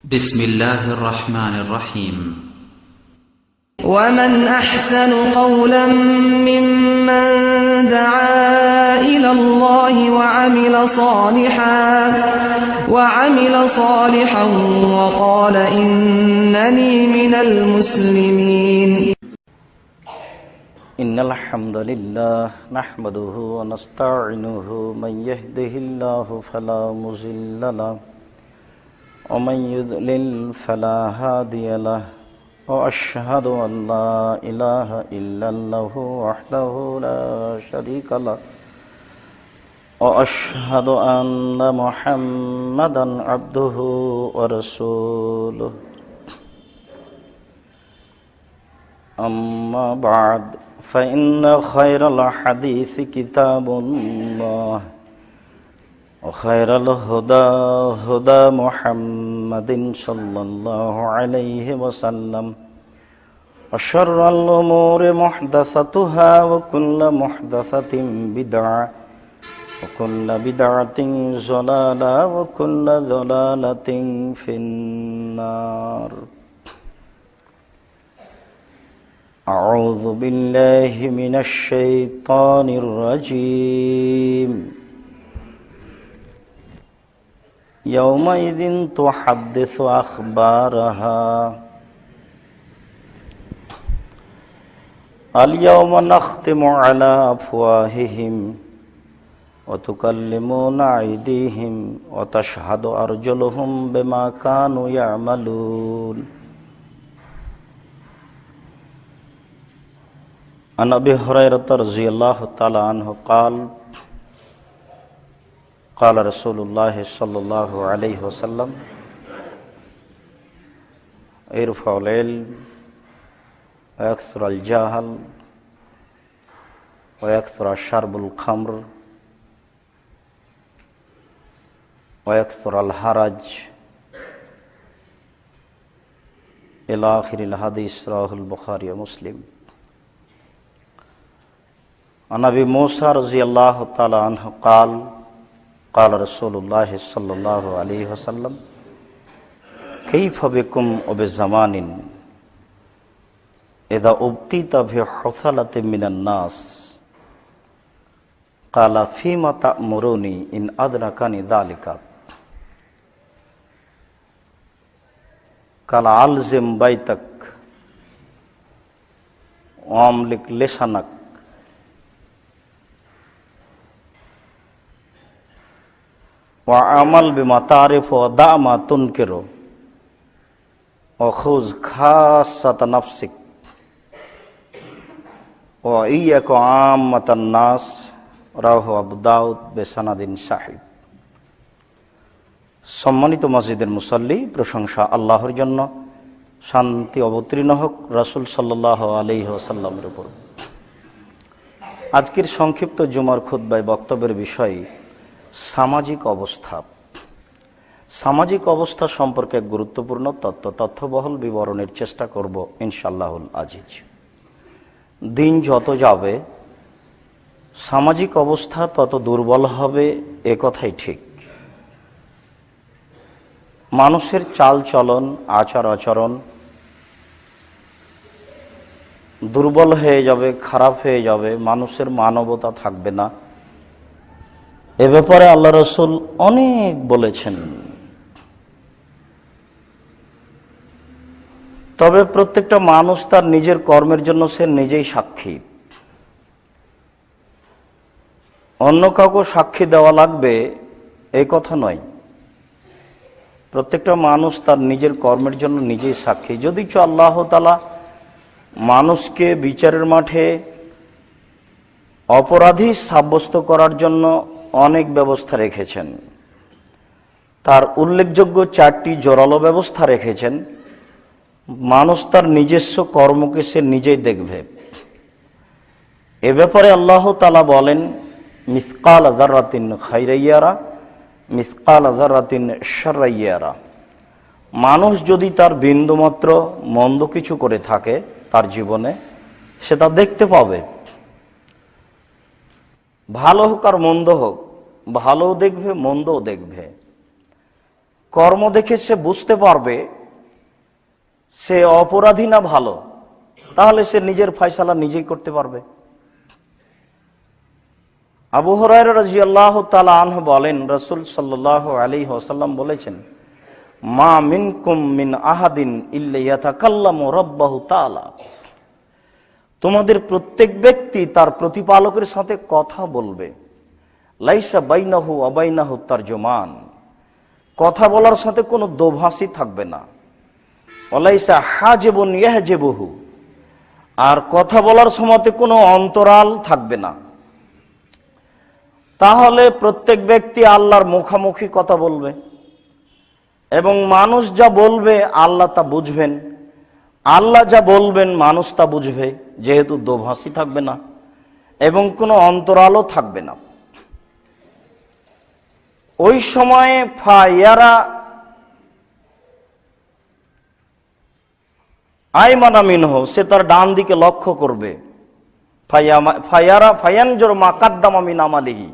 بسم الله الرحمن الرحيم ومن أحسن قولا ممن دعا إلى الله وعمل صالحا وقال إنني من المسلمين. إن الحمد لله نحمده ونستعينه من يهده الله فلا مضل له ومن يضلل فلا هادي له وأشهد أن لا إله إلا الله وحده لا شريك له وأشهد أن محمدا عبده ورسوله أما بعد فإن خير الحديث كتاب الله وخير الهدى هدى محمد صلى الله عليه وسلم وشر الأمور محدثاتها وكل محدثة بدعة وكل بدعة ضلالة وكل ضلالة في النار. أعوذ بالله من الشيطان الرجيم. يومئذ تحدث أخبارها اليوم نختم على أفواههم وتكلمنا أيديهم وتشهد أرجلهم بما كانوا يعملون. عن أبي هريرة رضي الله تعالى عنه قال قال رسول الله صلى الله عليه وسلم ارفع العلم ويكثر الجهل ويكثر شرب الخمر ويكثر الحرج إلى آخر الحديث رواه البخاري ومسلم. عن أبي موسى رضي الله تعالى عنه قال قال رسول الله صلى الله عليه وسلم كيف بكم وبزمان إذا أبقيت بحثلة من الناس قال فيما تأمروني إن أدركني ذلك قال ألزم بيتك وأملك لسانك وعمل بما تعرف ودع ما تنكر وخذ خاصة نفسك وإياك عامة الناس رواه আবু দাউদ বিসনাদিন সাহিহ। সম্মানিত মসজিদের মুসল্লি, প্রশংসা আল্লাহর জন্য, শান্তি অবতীর্ণ হোক রাসূল সাল্লাল্লাহু আলাইহি ওয়াসাল্লামের উপর। আজকের সংক্ষিপ্ত জুমার খুতবায় বক্তব্যের বিষয় সামাজিক অবস্থা। সামাজিক অবস্থা সম্পর্কে গুরুত্বপূর্ণ তথ্যবহুল বিবরণের চেষ্টা করব ইনশাআল্লাহুল আজিজ। দিন যত যাবে সামাজিক অবস্থা তত দুর্বল হবে, এ কথাই ঠিক। মানুষের চাল চলন, আচার আচরণ দুর্বল হয়ে যাবে, খারাপ হয়ে যাবে, মানুষের মানবতা থাকবে না। এ ব্যাপারে আল্লাহ রসুল অনেক বলেছেন। তবে প্রত্যেকটা মানুষ তার নিজের কর্মের জন্য সে নিজেই সাক্ষী। অন্য কাউকে সাক্ষী দেওয়া লাগবে এই কথা নয়। প্রত্যেকটা মানুষ তার নিজের কর্মের জন্য নিজেই সাক্ষী। যদিচ আল্লাহ তাআলা মানুষকে বিচারের মাঠে অপরাধী সাব্যস্ত করার জন্য অনেক ব্যবস্থা রেখেছেন, তার উল্লেখযোগ্য 4টি জোরালো ব্যবস্থা রেখেছেন। মানুষ তার নিজস্ব কর্মকে সে নিজেই দেখবে। এ ব্যাপারে আল্লাহ তাআলা বলেন মিসকাল যাররাতিন খাইরাইয়ারা মিসকাল যাররাতিন শাররাইয়ারা। মানুষ যদি তার বিন্দুমাত্র মন্দ কিছু করে থাকে তার জীবনে, সে তা দেখতে পাবে। ভালো হোক আর মন্দ হোক, ভালোও দেখবে মন্দও দেখবে। কর্ম দেখে সে বুঝতে পারবে সে অপরাধী না ভালো, তাহলে সে নিজের ফয়সালা নিজেই করতে পারবে। আবু হুরায়রা রাদিয়াল্লাহু তাআলা আনহু বলেন, রাসূল সাল্লাল্লাহু আলাইহি ওয়াসাল্লাম বলেছেন, মা মিনকুম মিন আহাদিন ইল্লা ইয়াতাকাল্লামু রাব্বাহু তাআলা, তোমাদের প্রত্যেক ব্যক্তি তার প্রতিপালকের সাথে কথা বলবে। লাইসা বাইনাহু ওয়া বাইনাহু তারজুমান, কথা বলার সাথে কোনো দোভাষী থাকবে না। ওয়ালাইসা হাজিবুন ইয়াহজিবুহু, আর কথা বলার সময় কোনো অন্তরাল থাকবে না। তাহলে প্রত্যেক ব্যক্তি আল্লাহর মুখামুখি কথা বলবে এবং মানুষ যা বলবে আল্লাহ তা বুঝবেন, আল্লাহ যা বলবেন মানুষ তা বুঝবে, যেহেতু দোভাষী থাকবে না এবং কোনো অন্তরালও থাকবে না। ওই সময়ে ফায়ারা আইমানা মিনহু, সে তার ডান দিকে লক্ষ্য করবে। ফায়ারা ফায়ানজুর মা কাদ্দামা মিন আমালিহি,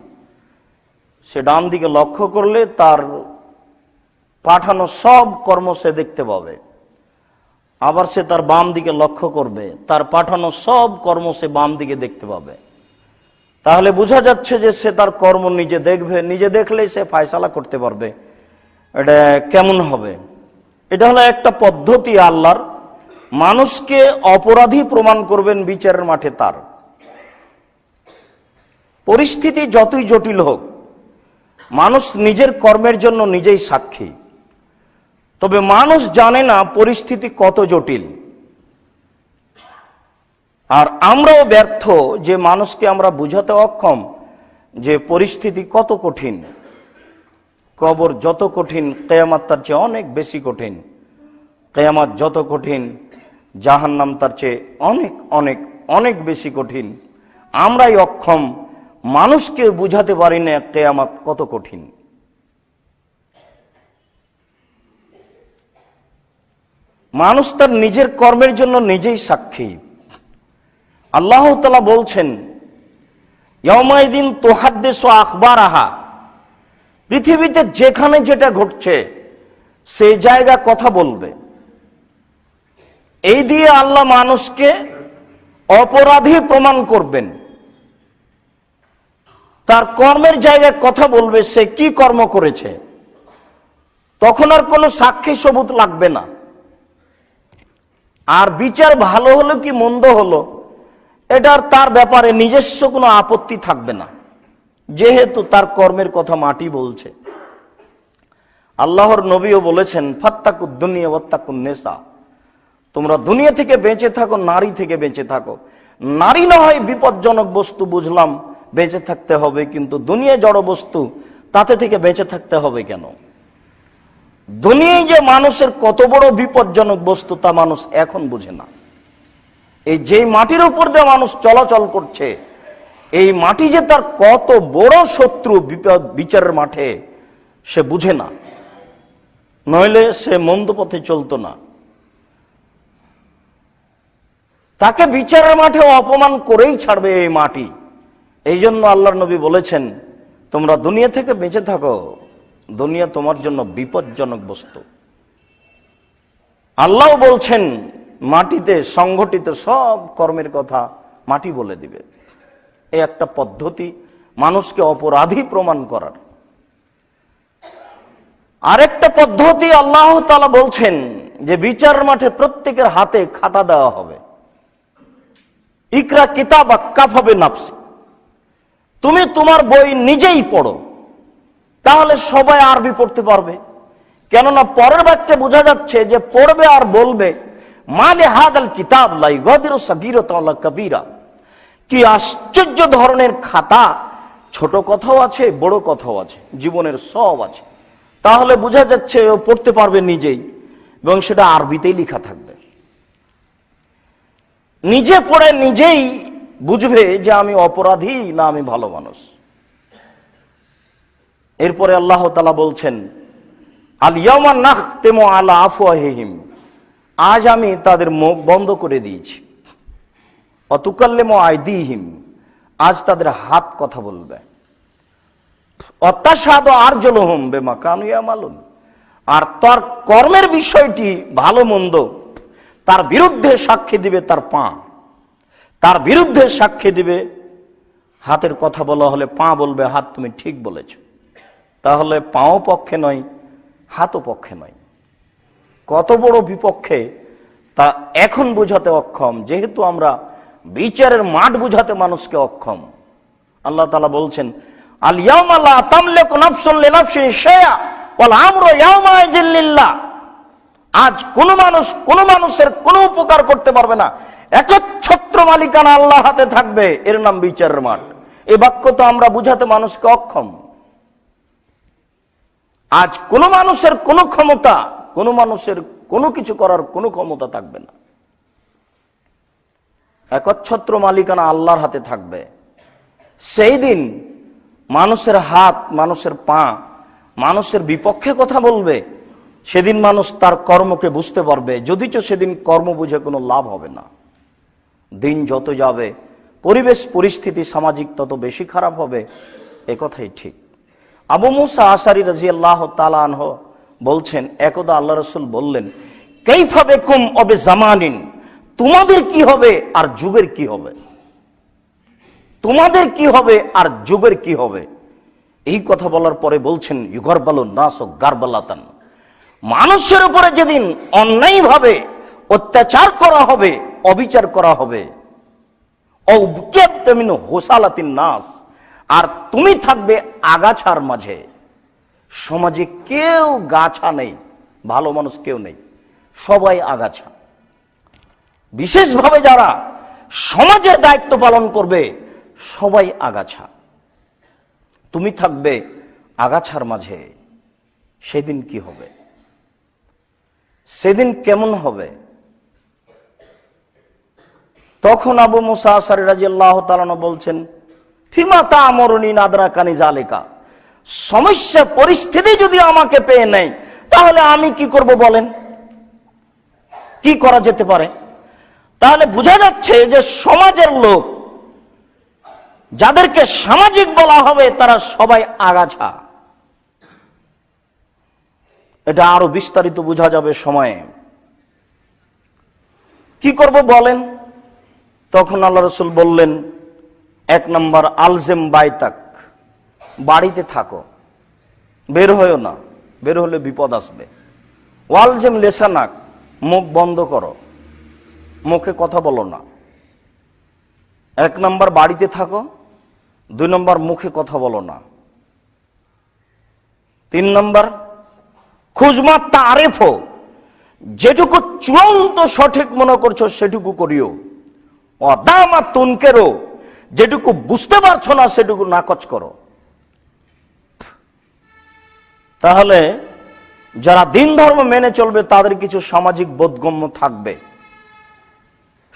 সে ডান দিকে লক্ষ্য করলে তার পাঠানো সব কর্ম সে দেখতে পাবে। আবার সে তার বাম দিকে লক্ষ্য করবে, তার পাঠানো সব কর্ম সে বাম দিকে দেখতে পাবে। তাহলে বোঝা যাচ্ছে যে সে তার কর্ম নিজে দেখবে, নিজে দেখলেই সে ফয়সালা করতে পারবে এটা কেমন হবে। এটা হলো একটা পদ্ধতি আল্লাহর, মানুষকে অপরাধী প্রমাণ করবেন বিচারের মাঠে। তার পরিস্থিতি যতই জটিল হোক, মানুষ নিজের কর্মের জন্য নিজেই সাক্ষী। তবে মানুষ জানে না পরিস্থিতি কত জটিল, আর আমরাও ব্যর্থ যে মানুষকে আমরা বুঝাতে অক্ষম যে পরিস্থিতি কত কঠিন। কবর যত কঠিন, কিয়ামত তার চেয়ে অনেক বেশি কঠিন। কিয়ামত যত কঠিন, জাহান্নাম তার চেয়ে অনেক অনেক অনেক বেশি কঠিন। আমরাই অক্ষম, মানুষকে বুঝাতে পারি না কিয়ামত কত কঠিন। মানুষ তার নিজের কর্মের জন্য নিজেই সাক্ষী। আল্লাহ তাআলা বলছেন, ইয়াউমাইদিন তুহাদ্দিসু আখবারাহা, পৃথিবীতে যেখানে যেটা ঘটছে সেই জায়গা কথা বলবে। এই দিয়ে আল্লাহ মানুষকে অপরাধী প্রমাণ করবেন। তার কর্মের জায়গায় কথা বলবে, সে কি কর্ম করেছে। তখন আর কোনো সাক্ষী সবুত লাগবে না। আর বিচার ভালো হলো কি মন্দ হলো, এটার তার ব্যাপারে নিজস্ব কোনো আপত্তি থাকবে না, যেহেতু তার কর্মের কথা মাটি বলছে। আল্লাহর নবীও বলেছেন, ফাত্তাকুদ দুনিয়া ওয়াত্তাকুন নিসা, তোমরা দুনিয়া থেকে বেঁচে থাকো, নারী থেকে বেঁচে থাকো। নারী না হয় বিপজ্জনক বস্তু, বুঝলাম বেঁচে থাকতে হবে, কিন্তু দুনিয়া জড় বস্তু, তাতে থেকে বেঁচে থাকতে হবে কেন? দুনিয়ায় যে মানুষের কত বড় বিপজ্জনক বস্তু তা মানুষ এখন বুঝে না। এই যে মাটির উপর দিয়ে মানুষ চলাচল করছে, এই মাটি যে তার কত বড় শত্রু বিচারের মাঠে, সে বুঝে না, নইলে সে মন্দ পথে চলতো না। তাকে বিচারের মাঠে অপমান করেই ছাড়বে এই মাটি। এই জন্য আল্লাহর নবী বলেছেন, তোমরা দুনিয়া থেকে বেঁচে থাকো, দুনিয়া তোমার জন্য বিপজ্জনক বস্তু। আল্লাহ বলছেন, মাটিতে সংগঠিত সব কর্মের কথা মাটি বলে দিবে। এই একটা পদ্ধতি মানুষকে অপরাধী প্রমাণ করার। আরেকটা পদ্ধতি আল্লাহ তাআলা বলছেন যে বিচারের মাঠে প্রত্যেকের হাতে খাতা দেওয়া হবে। ইকরা কিতাবাক কাফা বিনাফসি, তুমি তোমার বই নিজেই পড়ো। তাহলে সবাই আরবি পড়তে পারবে, কেননা পরের বাক্যে বোঝা যাচ্ছে যে পড়বে আর বলবে, মালে হাদাল কিতাব লা ইগাদিরু সাগীরাতান ওয়ালা কাবীরা, কি আশ্চর্য ধরনের খাতা, ছোট কথাও আছে বড় কথাও আছে, জীবনের সব আছে। তাহলে বোঝা যাচ্ছে ও পড়তে পারবে নিজেই, এবং সেটা আরবিতেই লেখা থাকবে। নিজে পড়ে নিজেই বুঝবে যে আমি অপরাধী না আমি ভালো মানুষ। এরপরে আল্লাহ তাআলা বলছেন, আল ইয়াওমা নাখতিমু আলা আফওয়াহিহিম, আজ আমি তাদের মুখ বন্ধ করে দিয়েছি। ওয়া তুকাল্লিমু আইদিহিম, আজ তাদের হাত কথা বলবে। ওয়া তাশহাদু আরজুলুহুম বিমা কানু ইয়ামালুন, আর তার কর্মের বিষয়টি ভালো মন্দ, তার বিরুদ্ধে সাক্ষী দিবে তার পা, তার বিরুদ্ধে সাক্ষী দিবে হাতের কথা বলা হলে পা বলবে হাত তুমি ঠিক বলেছ। তাহলে পাও পক্ষে নয়, হাতও পক্ষে নয়। কত বড় বিপক্ষে তা এখন বোঝাতে অক্ষম, যেহেতু আমরা বিচারের মাঠ বুঝাতে মানুষকে অক্ষম। আল্লাহ তাআলা বলছেন, আল ইয়াউমা লা তামলিকু নাফসুন লিনাফসিন শাইআ ওয়াল আমরু ইয়াউমাইযিন লিল্লাহ। আজ কোন মানুষ কোন মানুষের কোনো উপকার করতে পারবে না, একচ্ছত্র মালিকানা আল্লাহর হাতে থাকবে, এর নাম বিচারের মাঠ। এই বাক্য তো আমরা বুঝাতে মানুষকে অক্ষম। আজ কোন মানুষের কোনো ক্ষমতা, কোন মানুষের কোনো কিছু করার কোনো ক্ষমতা থাকবে না, একচ্ছত্র মালিকানা আল্লাহর হাতে থাকবে। সেই দিন মানুষের হাত, মানুষের পা মানুষের বিপক্ষে কথা বলবে। সেদিন মানুষ তার কর্মকে বুঝতে পারবে, যদিচ সেদিন কর্ম বুঝে কোনো লাভ হবে না। দিন যত যাবে পরিবেশ পরিস্থিতি সামাজিক তত বেশি খারাপ হবে, এ কথাই ঠিক। আবু মুসা আশারী রাদিয়াল্লাহু তাআলা আনহু বলছেন, একদা আল্লাহ রাসূল বললেন, কাইফা বিকুম ওয়া বিজামানিন, তোমাদের কি হবে আর যুগের কি হবে, তোমাদের কি হবে আর যুগের কি হবে। এই কথা বলার পরে বলছেন, ইউগারবালুন নাস গারবালাতান, মানুষের উপরে যেদিন অন্যায়ভাবে অত্যাচার করা হবে, অবিচার করা হবে, অউকিয়াতমিন হোসালাতিন নাস, আর তুমি থাকবে আগাছার মাঝে। সমাজে কেউ গাছা নেই, ভালো মানুষ কেউ নেই, সবাই আগাছা। বিশেষভাবে যারা সমাজের দায়িত্ব পালন করবে সবাই আগাছা। তুমি থাকবে আগাছার মাঝে। সেদিন কি হবে, সেদিন কেমন হবে? তখন আবু মুসা আশআরী রাদিয়াল্লাহু তাআলা বলছেন, ফিমা তা'মুরুনি নাদরাকানি যালিকা, সমস্যা পরিস্থিতি যদি আমাকে পেয়ে নেয় তাহলে আমি কি করব বলেন, কি করা যেতে পারে? তাহলে বোঝা যাচ্ছে যে সমাজের লোক, যাদেরকে সামাজিক বলা হবে, তারা সবাই আগাছা। এটা আরো বিস্তারিত বোঝা যাবে সময়ে। কি করব বলেন? তখন আল্লাহ রাসূল বললেন, এক নম্বর, আলজেম বাইতাক, বাড়িতে থাকো, বের হয়েও না, বের হলে বিপদ আসবে। ওয়ালজেম লেসানাক, মুখ বন্ধ করো, মুখে কথা বলো না। এক নম্বর বাড়িতে থাকো, দুই নম্বর মুখে কথা বলো না। তিন নম্বর, খুজমা তারিফ, যেটুকু চূড়ান্ত সঠিক মনে করছো সেটুকু করিও। অদামা তুনকেরো, যেটুকু বুঝতে পারছো না সেটুকু নাকচ করো। তাহলে যারা দিন ধর্ম মেনে চলবে তাদের কিছু সামাজিক বোধগম্য থাকবে।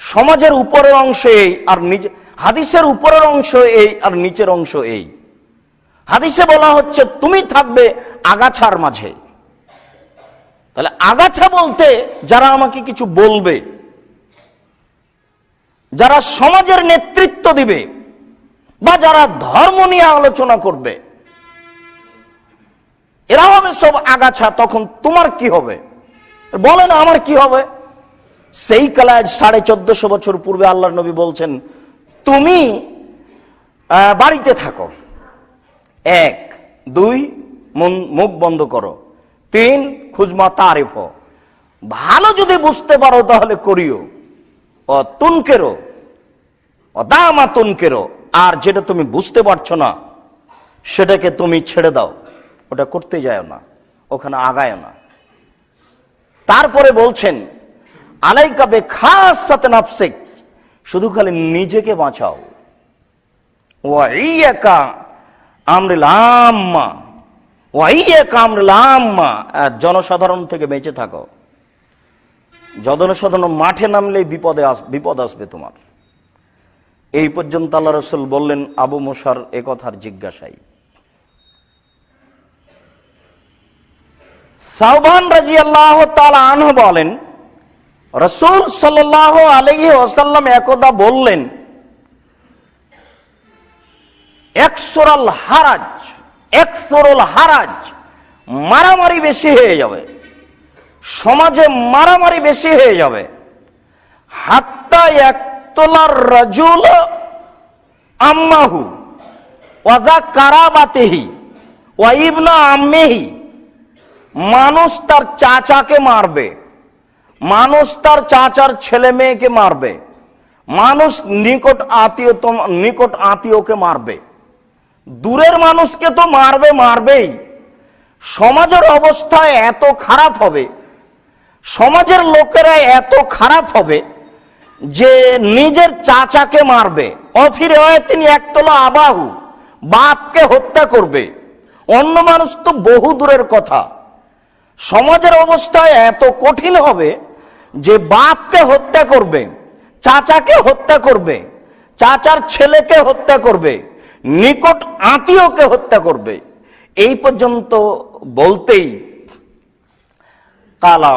সমাজের উপরের অংশ এই, আর নিচে হাদিসের উপরের অংশ এই আর নিচের অংশ এই। হাদিসে বলা হচ্ছে তুমি থাকবে আগাছার মাঝে। তাহলে আগাছা বলতে যারা আমাকে কিছু বলবে, যারা সমাজের নেতৃত্ব দিবে, বা যারা ধর্ম নিয়ে আলোচনা করবে, এরা হবে সব আগাছা। তখন তোমার কি হবে বলেন, আমার কি হবে? সেই কালায় 1450 বছর পূর্বে আল্লাহর নবী বলছেন, তুমি বাড়িতে থাকো, 1, 2 মুখ বন্ধ করো, 3 খুজমা তারিফ, ভালো যদি বুঝতে পারো তাহলে করিও, ও তুনকেরো, ও দামা তুনকেরো, আর যেটা তুমি বুঝতে পারছো না সেটাকে তুমি ছেড়ে দাও, ওটা করতে যায় না, ওখানে আগায় না। তারপরে বলছেন, আলাইকা বিখাসাতি নাফসিক, শুধু খালি নিজেকে বাঁচাও। ওয়া ইয়াকা আমরিল আম্মা, ওয়া ইয়াকা আমরিল আম্মা, জনসাধারণ থেকে বেঁচে থাকো। জনসাধারণ মাঠে নামলেই বিপদ আসবে তোমার। এই পর্যন্ত আল্লাহ রাসূল বললেন আবু মুসার এ কথার জিজ্ঞাসায়। সাওবান রাদিয়াল্লাহু তাআলা আনহু বলেন, রাসূল সাল্লাল্লাহু আলাইহি ওয়াসাল্লাম একদা বললেন, একসুরুল হারাজ মারামারি বেশি হয়ে যাবে, সমাজে মারামারি বেশি হয়ে যাবে। হাত্তা ইয়াকতুলার রাজুল আম্মাহু ওয়া যা কারাবাতিহি ওয়া ইবনা আম্মিহি, মানুষ তার চাচাকে মারবে, মানুষ তার চাচার ছেলে মেয়েকে মারবে, মানুষ নিকট আত্মীয়কে মারবে, দূরের মানুষকে তো মারবেই। সমাজের অবস্থা এত খারাপ হবে, সমাজের লোকেরা এত খারাপ হবে যে নিজের চাচাকে মারবে। অফিরে হয় তিনি একতলা আবাহু, বাপকে হত্যা করবে। অন্য মানুষ তো বহু দূরের কথা। সমাজের অবস্থা এত কঠিন হবে যে বাপকে হত্যা করবে, চাচাকে হত্যা করবে, চাচার ছেলেকে হত্যা করবে, নিকট আত্মীয়কে হত্যা করবে। এই পর্যন্ত বলতেই কালা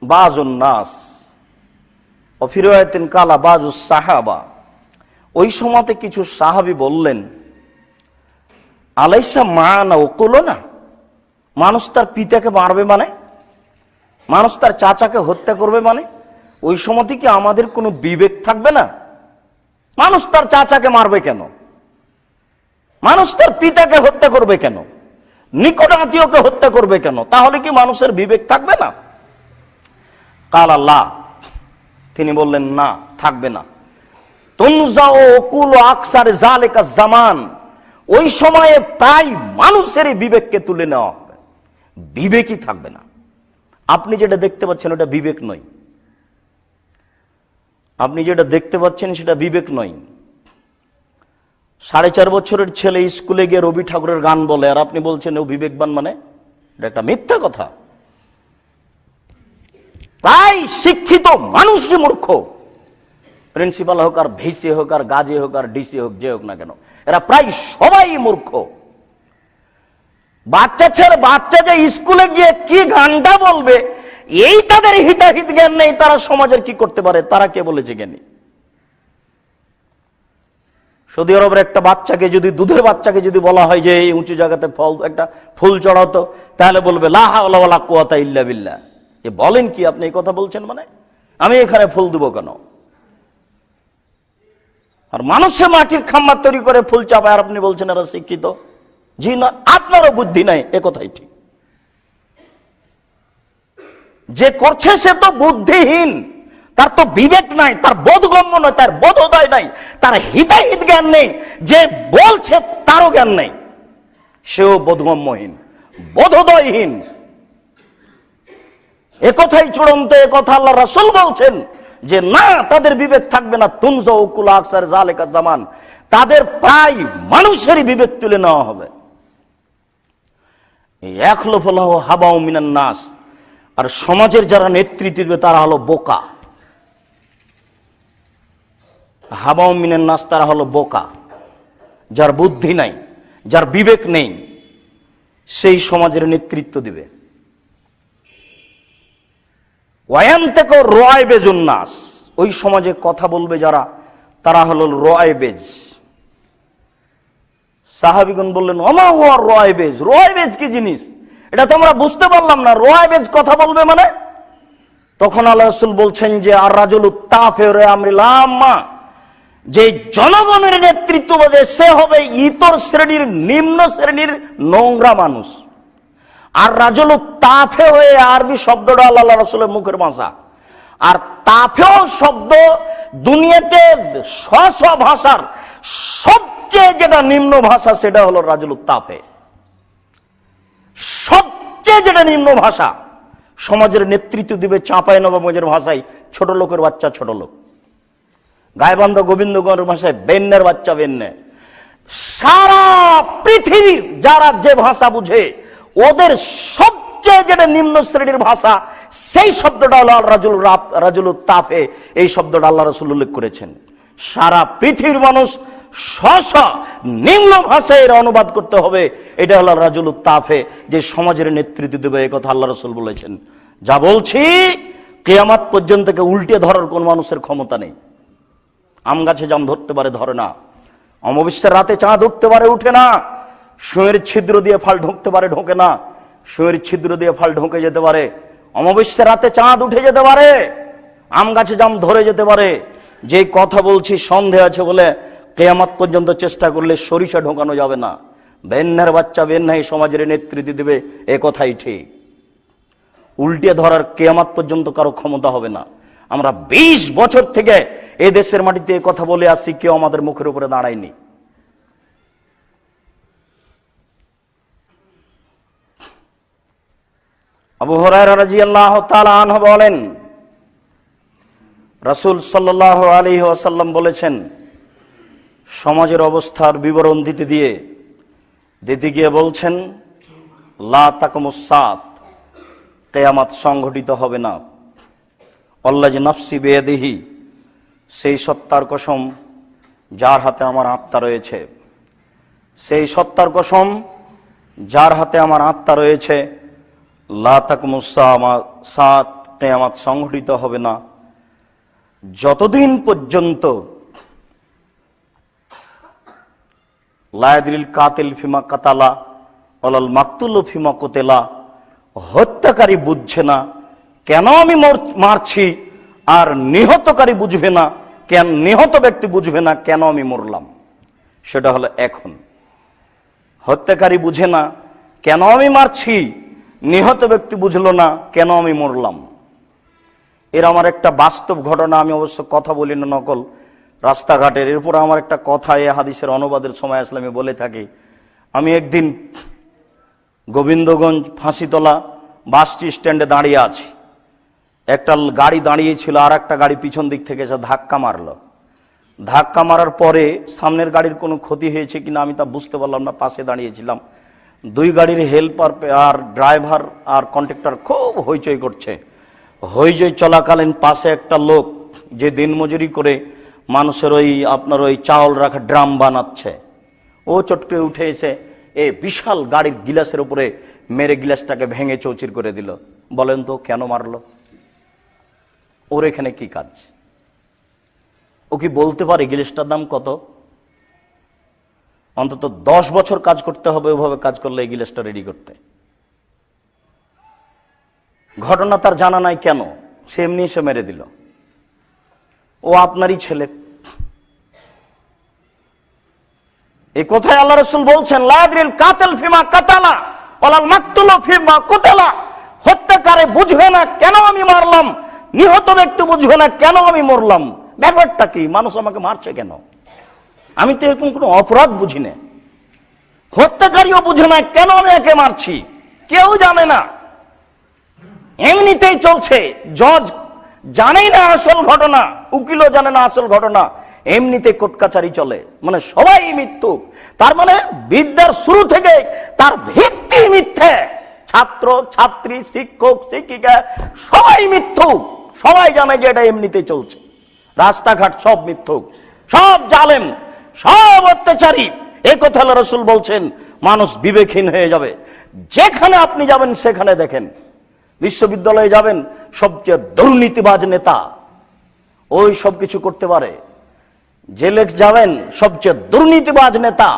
বাজুন নাস অফিরায়াতিন কালা বাজু সাহাবা, ওই সময়তে কিছু সাহাবী বললেন, আলাইসা মানা ওকুলো না, মানুষ তার পিতাকে মারবে মানে, মানুষ তার চাচাকে হত্যা করবে মানে, ওই সময়তে কি আমাদের কোনো বিবেক থাকবে না? মানুষ তার চাচাকে মারবে কেন? মানুষ তার পিতাকে হত্যা করবে কেন? নিকট আত্মীয়কে হত্যা করবে কেন? তাহলে কি মানুষের বিবেক থাকবে না? কাল আল্লাহ, তিনি বললেন না, থাকবে না। তুনজাও কুল আকসার জালিকা জামান, ওই সময়ে প্রায় মানুষের বিবেককে তুলে নেওয়া হবে, বিবেকই থাকবে না। আপনি যেটা দেখতে পাচ্ছেন ওটা বিবেক নয়, আপনি যেটা দেখতে পাচ্ছেন সেটা বিবেক নয়। 4.5 বছরের ছেলে স্কুলে গিয়ে রবি ঠাকুরের গান বলে, আর আপনি বলছেন ও বিবেকবান, মানে এটা একটা মিথ্যা কথা। তাই শিক্ষিত মানুষই মূর্খ, প্রিন্সিপাল হোক আর ভিসি হোক আর গাজী হোক আর ডিসি হোক, যে হোক না কেন, এরা প্রায় সবাই মূর্খ। বাচ্চা যে স্কুলে গিয়ে কি গানটা বলবে এই তাদের হিতাহিত জ্ঞান নেই, তারা সমাজের কি করতে পারে তারা কে বলেছে জ্ঞানী। সৌদি আরবের একটা বাচ্চাকে যদি, দুধের বাচ্চাকে যদি বলা হয় যে এই উঁচু জায়গাতে একটা ফুল চড়াতো, তাহলে বলবে লা হাওলা ওয়ালা কুওয়াতা ইল্লা বিল্লাহ। এ বলেন কি আপনি, এই কথা বলছেন মানে আমি এখানে ফুল দেব কেন? আর মানুষে মাটির খাম্মা তৈরি করে ফুল চাপায়, আর আপনি বলছেন এরা শিক্ষিত। জি না, আপনারও বুদ্ধি নাই, এ কথাই ঠিক। যে করছে সে তো বুদ্ধিহীন, তার তো বিবেক নাই, তার বোধগম্য নয়, তার বোধোদয় নাই, তার হিতাহিত জ্ঞান নেই। যে বলছে তারও জ্ঞান নেই, সেও বোধগম্যহীন, বোধোদয়হীন। একথাই চূড়ান্ত, একথা আল্লাহ রাসূল বলছেন যে না, তাদের বিবেক থাকবে না। তুনজাউ কুল আকসার জালিকা জামান, তাদের প্রায় মানুষেরই বিবেক তুলে নেওয়া হবে। ইয়াখলুফুল্লাহু হাবাউ মিনান নাস, আর সমাজের যারা নেতৃত্ব দিবে তারা হলো বোকা। হাবাউ মিনান নাস, তারা হলো বোকা। যার বুদ্ধি নাই, যার বিবেক নেই, সেই সমাজের নেতৃত্ব দিবে। ওয়ায়ান্তাকু রয়বেজুন নাস, ওই সমাজে কথা বলবে যারা, তারা হলো রয়বেজ। সাহাবীগণ বললেন, ওমা হুয়া রয়বেজ, রয়বেজ কি জিনিস এটা তো আমরা বুঝতে পারলাম না, রয়বেজ কথা বলবে মানে? তখন আল্লাহ রাসূল বলছেন যে আর রাজুলু তাফিরু আমরিল আম্মা, যে জনগণের নেতৃত্ব দেবে সে হবে ইতর শ্রেণীর, নিম্ন শ্রেণীর নোংরা মানুষ। আর রাজুলু তাফে হয়ে আরবি শব্দটা আল্লাহ রাসূলের মুখের ভাষা। আর তাফেও শব্দ দুনিয়াতে ভাষার সবচেয়ে যেটা নিম্ন ভাষা সেটা হলো রাজুলু তাফে। সবচেয়ে যেটা নিম্ন ভাষা, সমাজের নেতৃত্ব দিবে চাঁপাইনবাবগঞ্জের ভাষায় ছোট লোকের বাচ্চা ছোট লোক, গাইবান্ধা গোবিন্দগঞ্জের ভাষায় বেন্নের বাচ্চা বেন্নে। সারা পৃথিবীর যারা যে ভাষা বুঝে ওদের সবচেয়ে যেটা নিম্ন শ্রেণীর ভাষা, সেই শব্দটা হলো রাজুলু তাফে। এই শব্দটা আল্লাহ রাসূল উল্লেখ করেছেন। সারা পৃথিবীর মানুষ নিম্ন ভাষায় এর অনুবাদ করতে হবে, এটা হলো রাজুলু তাফে, যে সমাজের নেতৃত্ব দেবে, এই কথা আল্লাহ রাসূল বলেছেন। যা বলছি কিয়ামত পর্যন্ত উল্টে ধরার কোন মানুষের ক্ষমতা নেই। আম গাছে জাম ধরতে পারে, ধরে না। অমাবস্যার রাতে চাঁদ উঠতে পারে, উঠে না। সুঁয়ের ছিদ্র দিয়ে ফাল ঢুকতে পারে, ঢোকে না। সুঁয়ের ছিদ্র দিয়ে ফাল ঢুকে যেতে পারে। অমাবস্যা রাতে চাঁদ উঠে যেতে পারে, আম গাছে জাম ধরে যেতে পারে। যে কথা বলছি সন্দেহ আছে বলে কিয়ামত পর্যন্ত চেষ্টা করলে সরিষা ঢোকানো যাবে না। বেন্নার বাচ্চা বেন্নাই সমাজের নেতৃত্ব দিবে, এ কথাই ঠিক। উল্টে ধরার কিয়ামত পর্যন্ত কারো ক্ষমতা হবে না। আমরা 20 বছর থেকে এই দেশের মাটিতে এ কথা বলে আসছি, কেউ আমাদের মুখের উপরে দাঁড়ায়নি। আবু হুরায়রা রাদিয়াল্লাহু তাআলা আনহু বলেন, রাসূল সাল্লাল্লাহু আলাইহি ওয়াসাল্লাম বলেছেন, সমাজের অবস্থার বিবরণ দিতে গিয়ে বলছেন, লা তাকুমুস সাত, কিয়ামত সংঘটিত হবে না। আল্লাযী নাফসি বিয়াদিহি, সেই সত্তার কসম যার হাতে আমার আত্মা রয়েছে, সেই সত্তার কসম যার হাতে আমার আত্মা রয়েছে, লা তাকুমুস সাত, কিয়ামত সংঘটিত হবে না যতদিন পর্যন্ত লা ইয়াদরিল কাতিল ফিমা কাতালা ওয়ালাল মাকতুলু ফিমা কুতিলা, হত্যাকারী বুঝছে না কেন আমি মারছি, আর নিহতকারী বুঝবে না, কেন নিহত ব্যক্তি বুঝবে না কেন আমি মরলাম। সেটা হলো এখন। হত্যাকারী বুঝে না কেন আমি মারছি, নিহত ব্যক্তি বুঝলো না কেন আমি মরলাম। এর আমার একটা বাস্তব ঘটনা, আমি অবশ্য কথা বলি না নকল, রাস্তাঘাটের। এরপর আমার একটা কথা এ হাদিসের অনুবাদের সময় আসলে আমি বলে থাকি। আমি একদিন গোবিন্দগঞ্জ ফাঁসিতলা বাস স্ট্যান্ডে দাঁড়িয়ে আছি। একটা গাড়ি দাঁড়িয়েছিল, আর একটা গাড়ি পিছন দিক থেকে এসে ধাক্কা মারলো। ধাক্কা মারার পরে সামনের গাড়ির কোনো ক্ষতি হয়েছে কিনা আমি তা বুঝতে পারলাম না, পাশে দাঁড়িয়েছিলাম। দুই গাড়ির হেল্পার আর ড্রাইভার আর কন্ডাক্টর খুব হইচই করছে। হইচই চলাকালীন পাশে একটা লোক যে দিনমজুরি করে মানুষের ওই চাউল রাখা ড্রাম বানাচ্ছে, ও চটকে উঠে এসে এই বিশাল গাড়ির গিলাসের উপরে মেরে গিলাসটাকে ভেঙে চৌচির করে দিল। বলেন তো কেন মারলো? ওর এখানে কি কাজ? ও কি বলতে পারে গিলাসটার দাম কত? অন্তত 10 বছর কাজ করতে হবে ওইভাবে কাজ করলে এই গিলাসটা রেডি করতে। ঘটনা তার জানা নাই কেন, সে এমনি এসে মেরে দিল। ও আপনারই ছেলে। এই কথায় আল্লাহ রাসূল বলছেন, লা ইয়াদরিল কাতিল ফিমা কাতালা ওয়ালাল মাকতুলু ফিমা কুতিলা, হত্যাকারী বুঝবে না কেন আমি মারলাম, নিহত ব্যক্তি বুঝবে না কেন আমি মরলাম। ব্যাপারটা কি? মানুষ আমাকে মারছে কেন? আমি তো এরকম কোনো অপরাধ বুঝি না। হত্যাকারীও বুঝে না কেন আমি একে মারছি, কেউ জানে না, এমনিতেই চলছে। জজ জানেই না আসল ঘটনা, উকিলও জানে না আসল ঘটনা, এমনিতে কোর্ট কাচারি চলে। মানে সবাই মৃত্যু। তার মানে বিদ্যার শুরু থেকে তার ভিত্তি মিথ্যে। ছাত্র ছাত্রী, শিক্ষক শিক্ষিকা সবাই মৃত্যু। সবাই জানে যে এটা এমনিতেই চলছে। রাস্তাঘাট সব মিথ্যুক, সব জালেম, সব অত্যাচারী। এই কথা আল্লাহ রাসূল বলছেন, মানুষ বিবেকহীন হয়ে যাবে। যেখানে আপনি যাবেন সেখানে দেখেন, বিশ্ববিদ্যালয়ে যাবেন সবচেয়ে দুর্নীতিবাজ নেতা, ওই সব কিছু করতে পারে। জেলে যাবেন সবচেয়ে দুর্নীতিবাজ নেতা,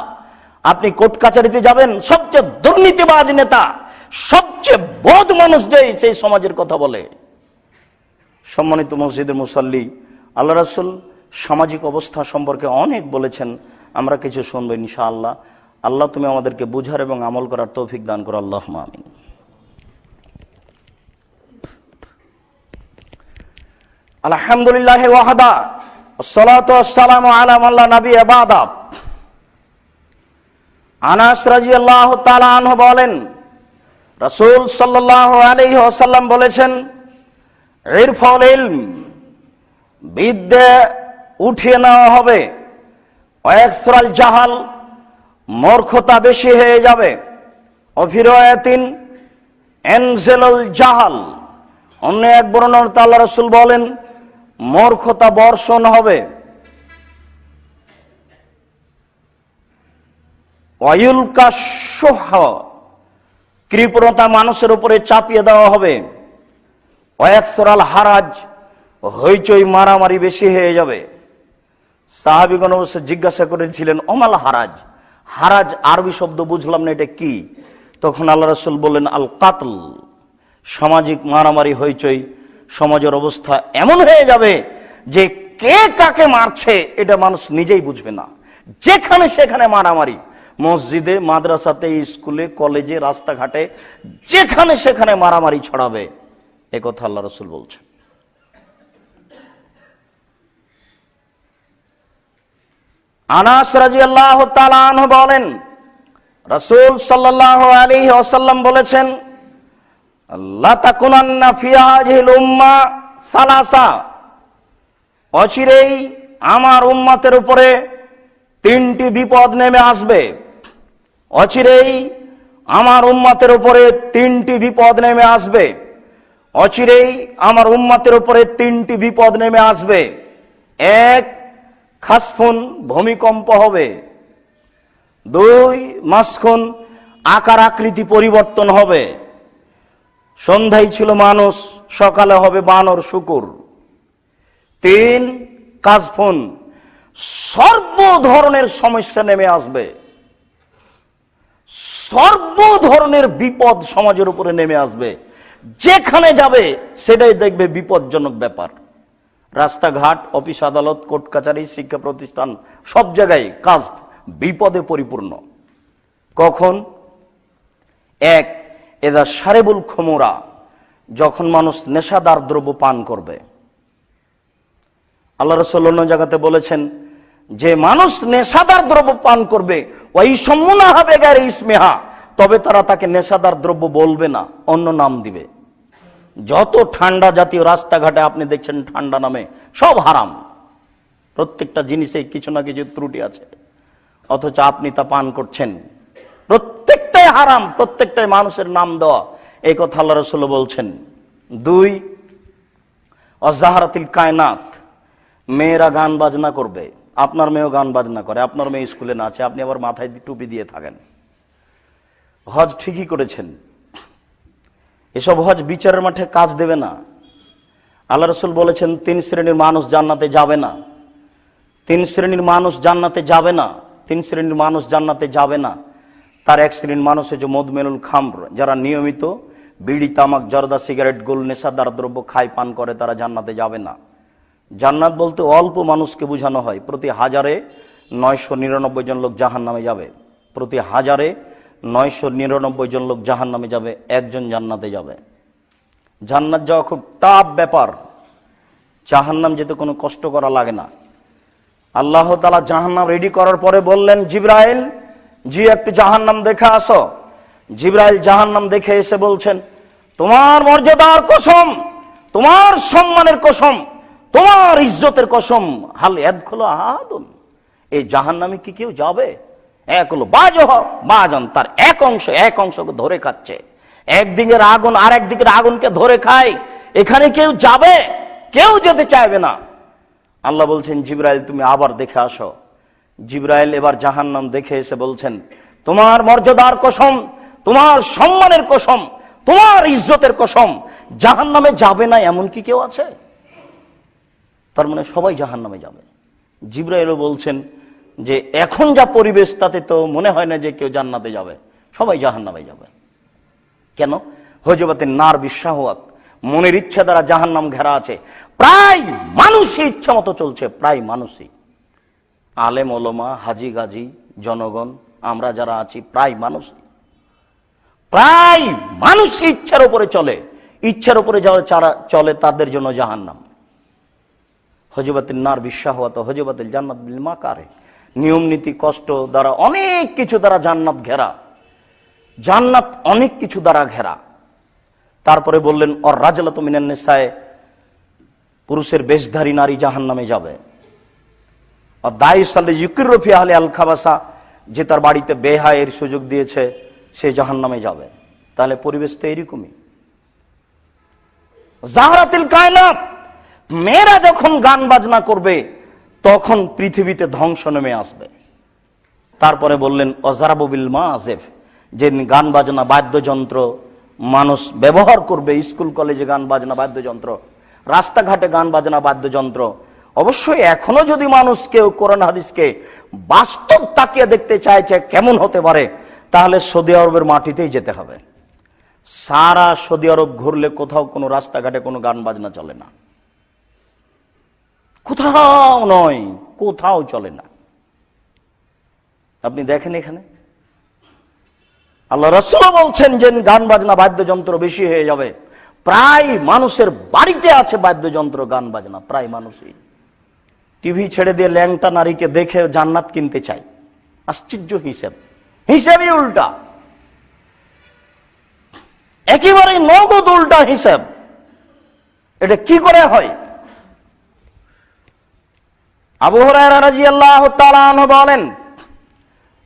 আপনি কোর্ট কাচারিতে যাবেন সবচেয়ে দুর্নীতিবাজ নেতা, সবচেয়ে বদ মানুষ যে সেই সমাজের কথা বলে। সম্মানিত মসজিদের মুসাল্লি, আল্লাহ রাসূল সামাজিক অবস্থা সম্পর্কে অনেক বলেছেন। আমরা কিছু শুনবো ইনশাআল্লাহ। আল্লাহ তুমি আমাদেরকে বুঝার এবং আমল করার তৌফিক দান করো, আল্লাহুম্মা আমিন। আলহামদুলিল্লাহি ওয়াহদা, আসসালাতু ওয়াসসালামু আলা মান লা নাবিয়্যা বা'দা। আনাস রাদিয়াল্লাহু তাআলা আনহু বলেন, রাসূল সাল্লাল্লাহু আলাইহি ওয়াসাল্লাম বলেছেন, ইরফাউল ইলম, বিদ্যা উঠিয়ে নেওয়া হবে, ওয়াকসুরাল জাহাল, মূর্খতা বেশি হয়ে যাবে, ওয়াফি রিওয়ায়াতিন এনজেলুল জাহাল, অন্য এক বর্ণনায় আল্লাহ রাসূল বলেন মূর্খতা বর্ষণ হবে, ওয়ায়ুলকা শুহ, কৃপণতা মানুষের উপরে চাপিয়ে দেওয়া হবে, ওয়াকসুরাল হারাজ, হইচই মারামারি বেশি হয়ে যাবে। সাহাবীগণ অবশ্য জিজ্ঞাসা করেছিলেন, ওমাল হারাজ, হারাজ আরবি শব্দ বুঝলাম না এটা কি। তখন আল্লাহ রাসূল বললেন আল কাতল, সামাজিক মারামারি হইচই, সমাজের অবস্থা এমন হয়ে যাবে যে কে কাকে মারছে এটা মানুষ নিজেই বুঝবে না। যেখানে সেখানে মারামারি, মসজিদে, মাদ্রাসাতে, স্কুলে, কলেজে, রাস্তাঘাটে, যেখানে সেখানে মারামারি ছড়াবে, এ কথা আল্লাহ রাসূল বলছেন। আনাস রাদিয়াল্লাহু তাআলা আনহু বলেন, রাসূল সাল্লাল্লাহু আলাইহি ওয়াসাল্লাম বলেছেন, লা তাকুনান্না ফি হাযিহিল উম্মাহ সালাসা, অচিরেই আমার উম্মতের উপরে তিনটি বিপদ নেমে আসবে। অচিরেই আমার উম্মতের উপরে তিনটি বিপদ নেমে আসবে। অচিরেই আমার উম্মতের উপরে তিনটি বিপদ নেমে আসবে। এক, খাসফুন, ভূমিকম্প হবে। দুই, মাসখুন, আকার আকৃতি পরিবর্তন হবে। সন্ধ্যায় ছিল মানুষ, সকালে হবে বানর, শুকুর। তিন, কাজফুন, সর্ব ধরনের সমস্যা নেমে আসবে। সর্ব ধরনের বিপদ সমাজের উপরে নেমে আসবে। যেখানে যাবে সেটাই দেখবে বিপজ্জনক ব্যাপার। রাস্তাঘাট, অফিস আদালত, কোর্ট কাছারি, শিক্ষা প্রতিষ্ঠান, সব জায়গায় কাজ বিপদে পরিপূর্ণ। কখন? এক, এদা সারেবুল খমুরা, যখন মানুষ নেশাদার দ্রব্য পান করবে। আল্লাহ রাসূল অন্য জায়গাতে বলেছেন যে মানুষ নেশাদার দ্রব্য পান করবে, ওই সম্মুনা হবে গায়রে ইসমিহা, তবে তারা তাকে নেশাদার দ্রব্য বলবে না, অন্য নাম দিবে। যত ঠান্ডা জাতীয় রাস্তাঘাটে আপনি দেখছেন ঠান্ডা নামে, সব হারাম। প্রত্যেকটা জিনিসে কিছু না কিছু ত্রুটি আছে, অথচ আপনি তা পান করছেন। প্রত্যেকটাই হারাম, প্রত্যেকটাই মানুষের নাম দেওয়া, এই কথা আল্লাহ রাসূল বলছেন। দুই, অজাহারাতিল কায়নাত, মেয়েরা গান বাজনা করবে। আপনার মেয়েও গান বাজনা করে, আপনার মেয়ে স্কুলে নাচে, আপনি আবার মাথায় টুপি দিয়ে থাকেন। হজ ঠিকই করেছেন, এসব হজ বিচারের মাঠে কাজ দেবে না। আল্লাহ রাসূল বলেছেন তিন শ্রেণীর মানুষ জান্নাতে যাবে না। তিন শ্রেণীর মানুষ জান্নাতে যাবে না। তিন শ্রেণীর মানুষ জান্নাতে যাবে না। তার এক শ্রেণীর মানুষ হচ্ছে মদমেনুল খামর, যারা নিয়মিত বিড়ি, তামাক, জর্দা, সিগারেট, গোল, নেশাদার দ্রব্য খায়, পান করে, তারা জান্নাতে যাবে না। জান্নাত বলতে অল্প মানুষকে বোঝানো হয়। প্রতি হাজারে 999 জন লোক জাহান্নামে যাবে। প্রতি হাজারে 999 জন লোক জাহান্নামে যাবে, একজন জান্নাতে যাবে। জান্নাত যাওয়া খুব টাফ ব্যাপার। জাহান্নাম যেতে কোনো কষ্ট করা লাগে না। আল্লাহ তাআলা জাহান্নাম রেডি করার পরে বললেন, জিবরাইল, জি একটু জাহান্নাম দেখে আসো। জিবরাইল জাহান্নাম দেখে এসে বলছেন, তোমার মর্যাদার কসম, তোমার সম্মানের কসম, তোমার ইজ্জতের কসম, হাল ইয়াদখুলু আহাদুন, এই জাহান্নামে কি কেউ যাবে? এক হলো বাজন, তার এক অংশকে ধরে খাচ্ছে। একদিকের আগুন আর একদিকের আগুনকে ধরে খায়, এখানে কেউ যাবে? কেউ যেতে চাইবে না। আল্লাহ বলছেন, জিবরাইল তুমি আবার দেখে আসো। জিবরাইল এবার জাহান্নাম দেখে এসে বলছেন, তোমার মর্যাদার কসম, তোমার সম্মানের কসম, তোমার ইজ্জতের কসম, জাহান্নামে যাবে না এমন কি কেউ আছে? তার মানে সবাই জাহান্নামে যাবে। জিবরাইলও বলছেন যে এখন যা পরিবেশ তাতে তো মনে হয় না যে কেউ জান্নাতে যাবে, সবাই জাহান্নামে যাবে। কেন? হুজবাতিন নার বিশাহওয়াত, মনের ইচ্ছা দ্বারা জাহান্নাম ঘেরা আছে। প্রায় মানুষই ইচ্ছা মতো চলছে, প্রায় মানুষই, আলেম ওলামা, হাজি গাজী, জনগণ, আমরা যারা আছি প্রায় মানুষই ইচ্ছার উপরে চলে। ইচ্ছার উপরে যারা চলে তাদের জন্য জাহান্নাম। হুজবাতিন নার বিশাহওয়াত, হুজবাতিল জান্নাত বিল মাকারে, নিয়ম নীতি, কষ্ট দ্বারা, অনেক কিছু দ্বারা জান্নাত ঘেরা। জান্নাত অনেক কিছু দ্বারা ঘেরা। তারপরে বললেন, অর রাজলাতু মিনান নিসায়ে, পুরুষের বেশধারী নারী জাহান্নামে যাবে। আর দায়ুসাল্লি ইউকিরু ফি আহলি আল খাবাসা, যে তার বাড়িতে বেহায়ের সুযোগ দিয়েছে সে জাহান্নামে যাবে। তাহলে পরিবেশ তো এরকমই। জাহরাতিল কায়নাত, মেয়েরা যখন গান বাজনা করবে তখন পৃথিবীতে ধ্বংস নেমে আসবে। তারপরে বললেন, অজারাবু বিল মাযিফ, যে গান বাজনা বাদ্যযন্ত্র মানুষ ব্যবহার করবে, স্কুল কলেজে গান বাজনা বাদ্যযন্ত্র, রাস্তাঘাটে গান বাজনা বাদ্যযন্ত্র, অবশ্যই এখনো যদি মানুষ কেউ কোরআন হাদিসকে বাস্তব তাকিয়ে দেখতে চাইছে কেমন হতে পারে, তাহলে সৌদি আরবের মাটিতেই যেতে হবে। সারা সৌদি আরব ঘুরলে কোথাও কোনো রাস্তাঘাটে কোনো গান বাজনা চলে না, কোথাও নয়, কোথাও চলে না। আপনি দেখেন এখানে আল্লাহ রাসূল বলছেন যে গান বাজনা বাদ্যযন্ত্র বেশি হয়ে যাবে। প্রায় মানুষের বাড়িতে আছে বাদ্যযন্ত্র, গান বাজনা, প্রায় মানুষই। টিভি ছেড়ে দিয়ে ল্যাংটা নারীকে দেখে জান্নাত কিনতে চায়। আশ্চর্য হিসাবই উল্টা, একেবারে নগদ উল্টা হিসাব। এটা কি করে হয়? আবু হুরায়রা রাদিয়াল্লাহু তাআলা আনহু বলেন,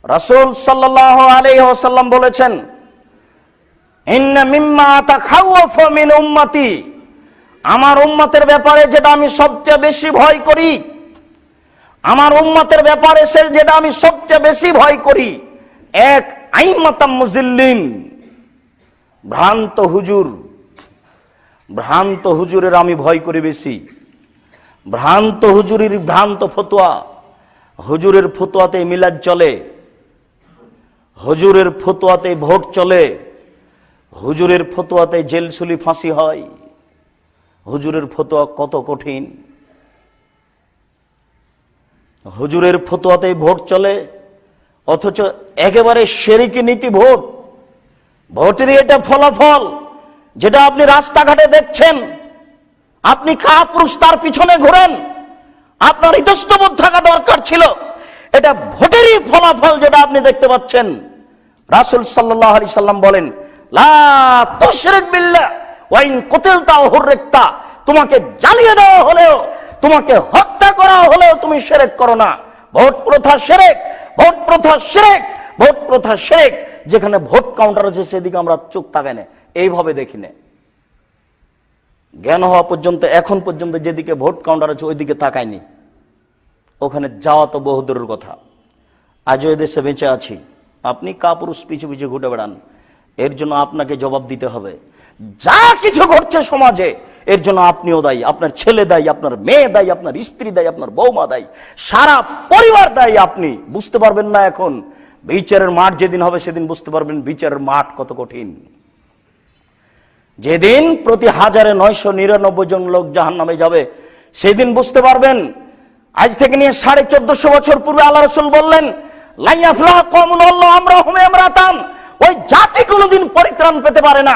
রাসূল সাল্লাল্লাহু আলাইহি ওয়াসাল্লাম বলেছেন, ইন্না মিম্মা তাখাওয়াফু মিন উম্মতি, আমার উম্মতের ব্যাপারে যেটা আমি সবচেয়ে বেশি ভয় করি, আমার উম্মতের ব্যাপারে যেটা আমি সবচেয়ে বেশি ভয় করি, এক আইম্মাতাম মুজিল্লিন, ভ্রান্ত হুজুর। ভ্রান্ত হুজুরের আমি ভয় করি বেশি। ভ্রান্ত হুজুরের ভ্রান্ত ফতোয়া, হুজুরের ফতোয়াতে মিলাদ চলে, হুজুরের ফতোয়াতে ভোট চলে, হুজুরের ফতোয়াতে জেলসুলি ফাঁসি হয়। হুজুরের ফতোয়া কত কঠিন। হুজুরের ফতোয়াতে ভোট চলে, অথচ একেবারে শিরকি নীতি ভোট। ভোটের এটা ফলাফল যেটা আপনি রাস্তাঘাটে দেখছেন। আপনি কাপুরুষ তার পিছনে ঘোরেন, আপনার ইতস্তবোধ থাকা দরকার ছিল। এটা ভোটেরই ফলাফল যেটা আপনি দেখতে পাচ্ছেন। রাসূল সাল্লাল্লাহু আলাইহি সাল্লাম বলেন, লা তুশরিক বিল্লাহ ওয়া ইন কুতিলতা ওয়া হুররিকতা, তোমাকে জ্বালিয়ে দেওয়া হলেও, তোমাকে হত্যা করা হলেও তুমি শিরক করো না। ভোট প্রথা শিরক, ভোট প্রথা শিরক, ভোট প্রথা শিরক। যেখানে ভোট কাউন্টার আছে সেদিকে আমরা চোখ তাকাই না, এইভাবে দেখি না। জ্ঞান হওয়া পর্যন্ত, এখন পর্যন্ত যেদিকে ভোট কাউন্টার আছে ওইদিকে তাকায়নি। ওখানে যাওয়া তো বহুদূরের কথা। আজও এদেশে বেঁচে আছি, আপনি কাপুরুষ পিছু পিছু ঘুরে বেড়ান। এর জন্য আপনাকে জবাব দিতে হবে। যা কিছু ঘটছে সমাজে এর জন্য আপনিও দায়ী, আপনার ছেলে দায়ী, আপনার মেয়ে দায়ী, আপনার স্ত্রী দায়ী, আপনার বৌমা দায়ী, সারা পরিবার দায়ী। আপনি বুঝতে পারবেন না এখন, বিচারের মাঠ যেদিন হবে সেদিন বুঝতে পারবেন বিচারের মাঠ কত কঠিন। যেদিন প্রতি 1999 জন লোক জাহান্নামে যাবে সেদিন বুঝতে পারবেন। আজ থেকে নিয়ে 1450 বছর পূর্বে আল্লাহ রাসূল বললেন, লা ইয়াফলাহু কওমুন আল্লাহু আমরাহুম ইমরাতান, ওই জাতি কোনোদিন পরিত্রাণ পেতে পারে না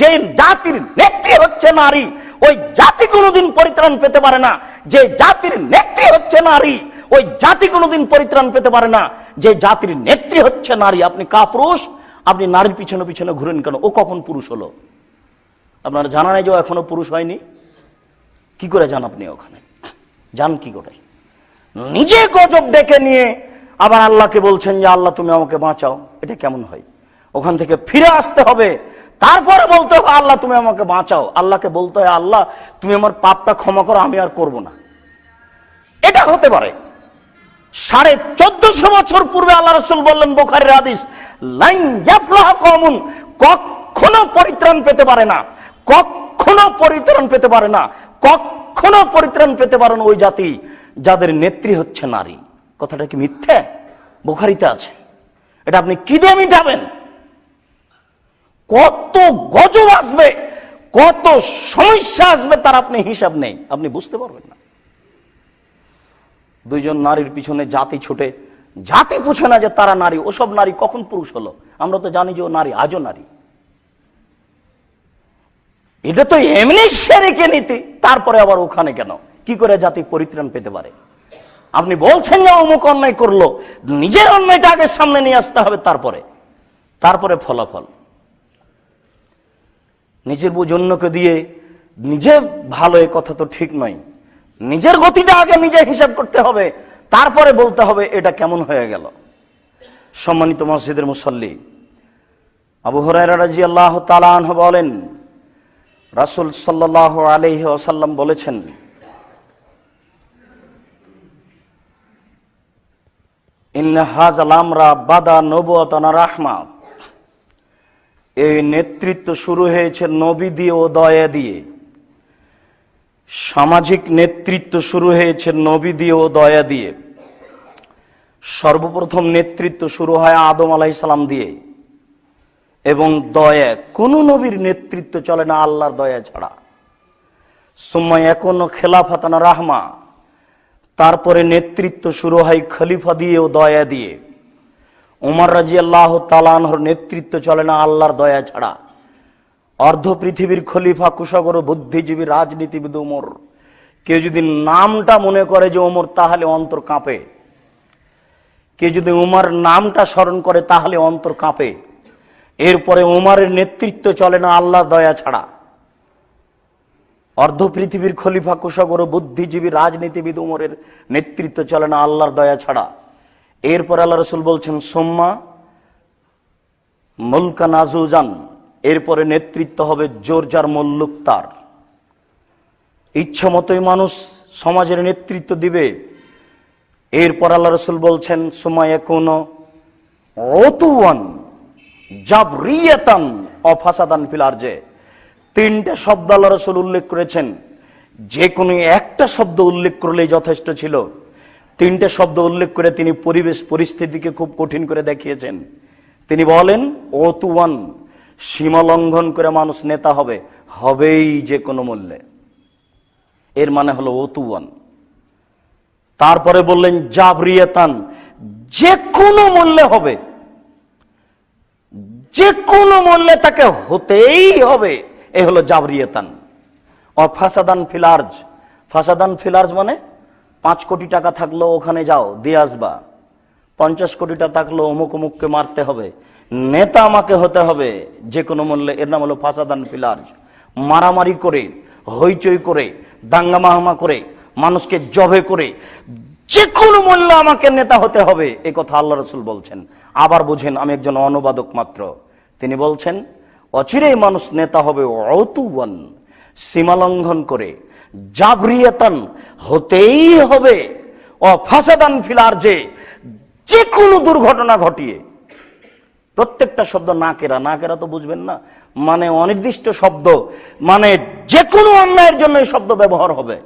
যে জাতির নেত্রী হচ্ছে নারী। ওই জাতি কোনোদিন পরিত্রাণ পেতে পারে না যে জাতির নেত্রী হচ্ছে নারী। ওই জাতি কোনোদিন পরিত্রাণ পেতে পারে না যে জাতির নেত্রী হচ্ছে নারী। আপনি কাপুরুষ, আপনি নারীর পিছনে পিছনে ঘুরেন কেন? ও কখন পুরুষ হলো? আপনার জানা নাই যে এখনো পুরুষ হয়নি? কি করে যান আপনি ওখানে? যান কি করে? নিজে গজব ডেকে নিয়ে আবার আল্লাহকে বলছেন যে আল্লাহ তুমি আমাকে বাঁচাও। এটা কেমন হয়? ওখান থেকে ফিরে আসতে হবে, তারপরে বলতে হবে আল্লাহ তুমি আমাকে বাঁচাও। আল্লাহকে বলতে হয় আল্লাহ তুমি আমার পাপটা ক্ষমা করো, আমি আর করব না। এটা হতে পারে। 1450 বছর পূর্বে আল্লাহ রাসূল বললেন, বুখারীর হাদিস, লাইন ইয়াফলাহু কওমুন, কখনো পরিত্রাণ পেতে পারে না, কখনো পরিত্রাণ পেতে পারে না, কখনো পরিত্রাণ পেতে পারে না ওই জাতি যাদের নেত্রী হচ্ছে নারী। কথাটা কি মিথ্যে? বুখারীতে আছে। এটা আপনি কি দিয়ে মিটাবেন? কত গজব আসবে, কত সমস্যা আসবে তার আপনি হিসাব নেই, আপনি বুঝতে পারবেন না। দুইজন নারীর পিছনে জাতি ছুটে, জাতি পুছে না যে তারা নারী। ওসব নারী কখন পুরুষ হলো? আমরা তো জানি যে ও নারী, আজও নারী। এটা তো এমনি শিরকি নীতি, তারপরে আবার ওখানে কেন? কি করে জাতি পরিত্রাণ পেতে পারে? আপনি বলছেন যে অমুক অন্যায় করলো, নিজের অন্যায়টা আগে সামনে নিয়ে আসতে হবে, তারপরে ফলাফল। নিজের বুঝ অন্যকে দিয়ে নিজে ভালো, এ কথা তো ঠিক নয়। নিজের গতিটা আগে নিজে হিসাব করতে হবে, তারপরে বলতে হবে এটা কেমন হয়ে গেল। সম্মানিত মসজিদের মুসল্লি, আবু হুরায়রা রাদিয়াল্লাহু তাআলা আনহু বলেন, রাসূল সাল্লাল্লাহু আলাইহি ওয়াসাল্লাম বলেছেন, ইন্না হাযাল আমরা বাদা নবুওয়াতান রাহমা, এই নেতৃত্ব শুরু হয়েছে নবী দিয়ে ও দয়া দিয়ে। সামাজিক নেতৃত্ব শুরু হয়েছে নবী দিয়ে ও দয়া দিয়ে। সর্বপ্রথম নেতৃত্ব শুরু হয় আদম আলাইহিস সালাম দিয়ে, এবং দয়া কোন নবীর নেতৃত্ব চলে না আল্লাহর দয়া ছাড়া। সুম্মা এখনো খেলাফাতানা রাহমা, তারপরে নেতৃত্ব শুরু হয় খলিফা দিয়ে ও দয়া দিয়ে। উমর রাদিয়াল্লাহু তাআলা আনহুর নেতৃত্ব চলে না আল্লাহর দয়া ছাড়া। অর্ধ পৃথিবীর খলিফা, কুশাগর, বুদ্ধিজীবী, রাজনীতিবিদ ওমর। কেউ যদি নামটা মনে করে যে ওমর, তাহলে অন্তর কাঁপে। কেউ যদি উমার নামটা স্মরণ করে তাহলে অন্তর কাঁপে। এরপরে উমারের নেতৃত্ব চলে না আল্লাহর দয়া ছাড়া। অর্ধ পৃথিবীর খলিফা, কুশাগর, বুদ্ধিজীবী, রাজনীতিবিদ ওমরের নেতৃত্ব চলে না আল্লাহর দয়া ছাড়া। এরপর আল্লাহ রাসূল বলছেন সুম্মা মুলকান আজুজান, এরপরে নেতৃত্ব হবে জোর যার মুল্লুক তার। ইচ্ছা মতোই মানুষ সমাজের নেতৃত্ব দিবে। এরপর আল্লাহ রাসূল বলছেন সুম্মা ইয়াকুনু উতুওয়ান জাবরিয়াতান ও ফাসাদান ফিল আরজে। তিনটা শব্দ আল্লাহ রাসূল উল্লেখ করেছেন, যে কোনো একটা শব্দ উল্লেখ করলেই যথেষ্ট ছিল। তিনটা শব্দ উল্লেখ করে তিনি পরিবেশ পরিস্থিতিকে খুব কঠিন করে দেখিয়েছেন। তিনি বলেন ওতুওয়ান, সীমা লঙ্ঘন করে মানুষ নেতা হবে, হবেই যে কোনো মূল্যে, এর মানে হলো ওতুওয়ান। তারপরে বললেন জাবরিয়াতান, যে কোনো মূল্যে হবে, যে কোনো মূল্যে তাকে হতেই হবে, এ হলো জাবরিয়াতান। ও ফাসাদান ফিল আরজ, ফাসাদান ফিল আরজ মানে 5 কোটি টাকা থাকলো ওখানে যাও দিয়ে আসবা, 50 কোটি টাকা থাকলো অমুক অমুককে মারতে হবে, নেতা আমাকে হতে হবে যে কোনো মূল্যে, এর নাম হলো ফাসাদান ফিল আরজ। মারামারি করে, হইচই করে, দাঙ্গা মাহামা করে, মানুষকে জবে করে যে কোনো মূল্যে আমাকে নেতা হতে হবে, এ কথা আল্লাহ রাসূল বলছেন। আবার বুঝেন, আমি একজন অনুবাদক মাত্র। তিনি বলছেন অচিরেই মানুষ নেতা হবে উতুওয়ান, সীমা লঙ্ঘন করে, জাবরিয়াতান, হতেই হবে, ও ফাসাদান ফিল আরজে, যে কোনো দুর্ঘটনা ঘটিয়ে। প্রত্যেকটা শব্দ নাকেরা, নাকেরা তো বুঝবেন না, মানে অনির্দিষ্ট শব্দ, মানে যে কোনো অন্যায়ের জন্য এই শব্দ ব্যবহার হবে।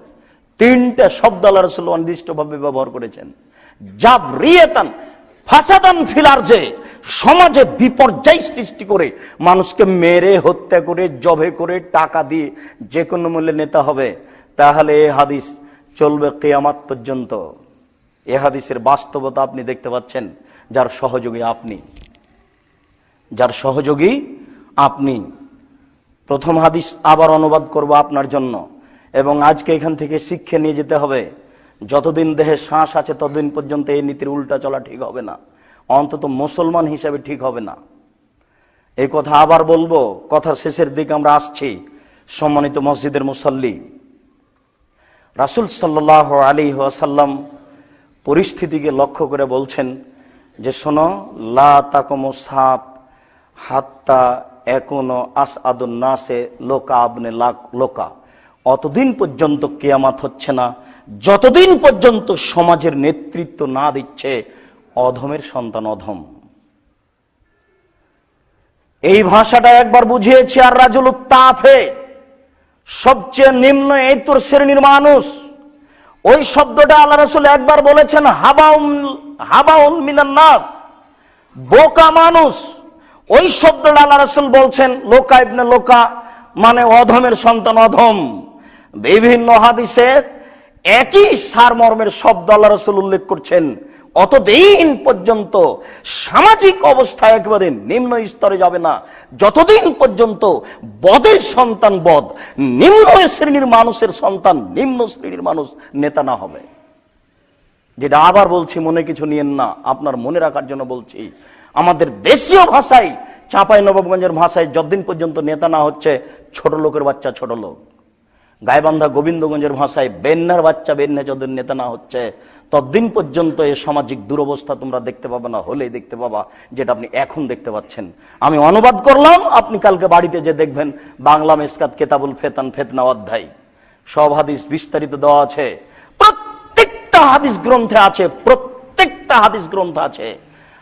তিনটা শব্দ আল্লাহ রাসূল অনির্দিষ্টভাবে ব্যবহার করেছেন। জাবরিয়াতান, ফাসাদান ফিল আরজে, সমাজে বিপর্যয় সৃষ্টি করে, মানুষকে মেরে হত্যা করে, জবে করে, টাকা দিয়ে যে কোনো মূল্যে নেতা হবে। তাহলে এ হাদিস চলবে কিয়ামত পর্যন্ত। এ হাদিসের বাস্তবতা আপনি দেখতে পাচ্ছেন, যার সহযোগী আপনি, যার সহযোগী আপনি। প্রথম হাদিস আবার অনুবাদ করব আপনার জন্য, এবং আজকে এখান থেকে শিক্ষা নিয়ে যেতে হবে। যতদিন দেহে শ্বাস আছে ততদিন পর্যন্ত এই নীতির উল্টা চলা ঠিক হবে না, অন্তত মুসলমান হিসাবে ঠিক হবে না। এই কথা আবার বলবো, কথার শেষের দিকে আমরা আসছি। সম্মানিত মসজিদের মুসল্লি, রাসূল সাল্লাল্লাহু আলাইহি ওয়াসাল্লাম পরিস্থিতিকে লক্ষ্য করে বলছেন যে শোনো, লা তাকুমু সাত হাত্তা একুনো আসআদুন নাসে লোকা আবনে লোকা, অতদিন পর্যন্ত কিয়ামত হচ্ছে না যতদিন পর্যন্ত সমাজের নেতৃত্ব না দিচ্ছে অধমের সন্তান অধম। এই ভাষাটা একবার বুঝিয়েছি। আর রাজুলুত তাফে, সবচেয়ে নিম্ন এইতর শ্রেণীর মানুষ, ওই শব্দটা আল্লাহ রাসূল একবার বলেছেন হাবাউন মিনান নাস, বোকা মানুষ। ওই শব্দটা আল্লাহ রাসূল বলছেন লোকা ইবনে লোকা, মানে অধমের সন্তান অধম। বিভিন্ন হাদিসে একই সারমর্মের শব্দ আল্লাহ রাসূল উল্লেখ করছেন। অতদিন পর্যন্ত সামাজিক অবস্থায় একেবারে নিম্ন স্তরে যাবে না যতদিন পর্যন্ত বদের সন্তান বদ, নিম্ন শ্রেণীর মানুষের সন্তান নিম্ন শ্রেণীর মানুষ নেতা না হবে। যেটা আবার বলছি, মনে কিছু নিয়েন না, আপনার মনে রাখার জন্য বলছি। আমাদের দেশীয় ভাষায়, চাঁপাইনবাবগঞ্জের ভাষায়, যতদিন পর্যন্ত নেতা না হচ্ছে ছোট লোকের বাচ্চা ছোট লোক। গাইবান্ধা গোবিন্দগঞ্জের ভাষায় বেন্নার বাচ্চা বেন্না, যতদিন নেতা না হচ্ছে ততদিন পর্যন্ত এই সামাজিক দুরবস্থা তোমরা দেখতে পাবে না, হলেই দেখতে পাবা, যেটা আপনি এখন দেখতে পাচ্ছেন। আমি অনুবাদ করলাম, আপনি কালকে বাড়িতে যে দেখবেন বাংলা মেসকাত কেতাবুল ফেতান ফেতনা অধ্যায়, সব হাদিস বিস্তারিত দেওয়া আছে। প্রত্যেকটা হাদিস গ্রন্থে আছে, প্রত্যেকটা হাদিস গ্রন্থ আছে।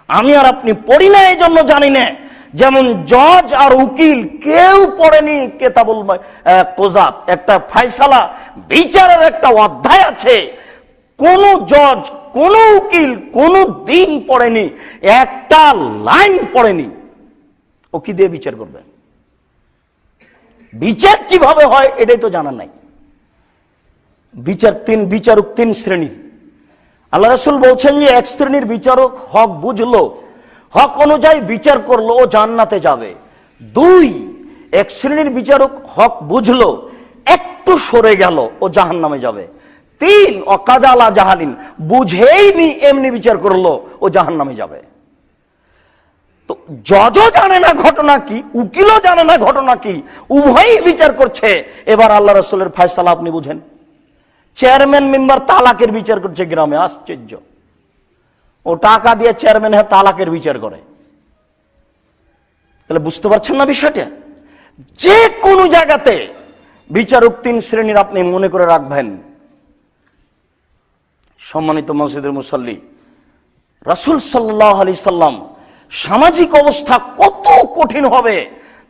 আমি আর আপনি পড়ি না, এই জন্য জানি না যেমন জজ আর উকিল কেউ পড়েনি কেতাবুল কোজাত, একটা ফায়সালা বিচারের একটা অধ্যায় আছে, কোন জজ কোন উকিল কোন দিন পড়েনি, একটা লাইন পড়েনি। ও কি দিয়ে বিচার করবে? বিচার কিভাবে হয় এটাই তো জানা নাই। বিচারক তিন শ্রেণীর। আল্লাহ রাসূল বলছেন যে এক শ্রেণীর বিচারক হক বুঝলো, হক অনুযায়ী বিচার করলো, ও জান্নাতে যাবে। দুই, এক শ্রেণীর বিচারক হক বুঝলো, একটু সরে গেল, ও জাহান্নামে যাবে। তিন, অকাজালা জাহালিন, বুঝেই নি এমনি বিচার করলো, ও জাহান্নামে যাবে। তো জজও জানে না ঘটনা কি, উকিলও জানে না ঘটনা কি, উভয়ই বিচার করছে। এবার আল্লাহ রাসূলের ফয়সালা আপনি বুঝেন। চেয়ারম্যান মেম্বার তালাকের বিচার করছে গ্রামে, আশ্চর্য। ও টাকা দিয়ে চেয়ারম্যান হ্যাঁ তালাকের বিচার করে। তাহলে বুঝতে পারছেন না বিষয়টা? যে কোনো জায়গাতে বিচারক তিন শ্রেণীর আপনি মনে করে রাখবেন। সম্মানিত মসজিদের মুসল্লি, রাসূল সাল্লাল্লাহু আলাইহি সাল্লাম সামাজিক অবস্থা কত কঠিন হবে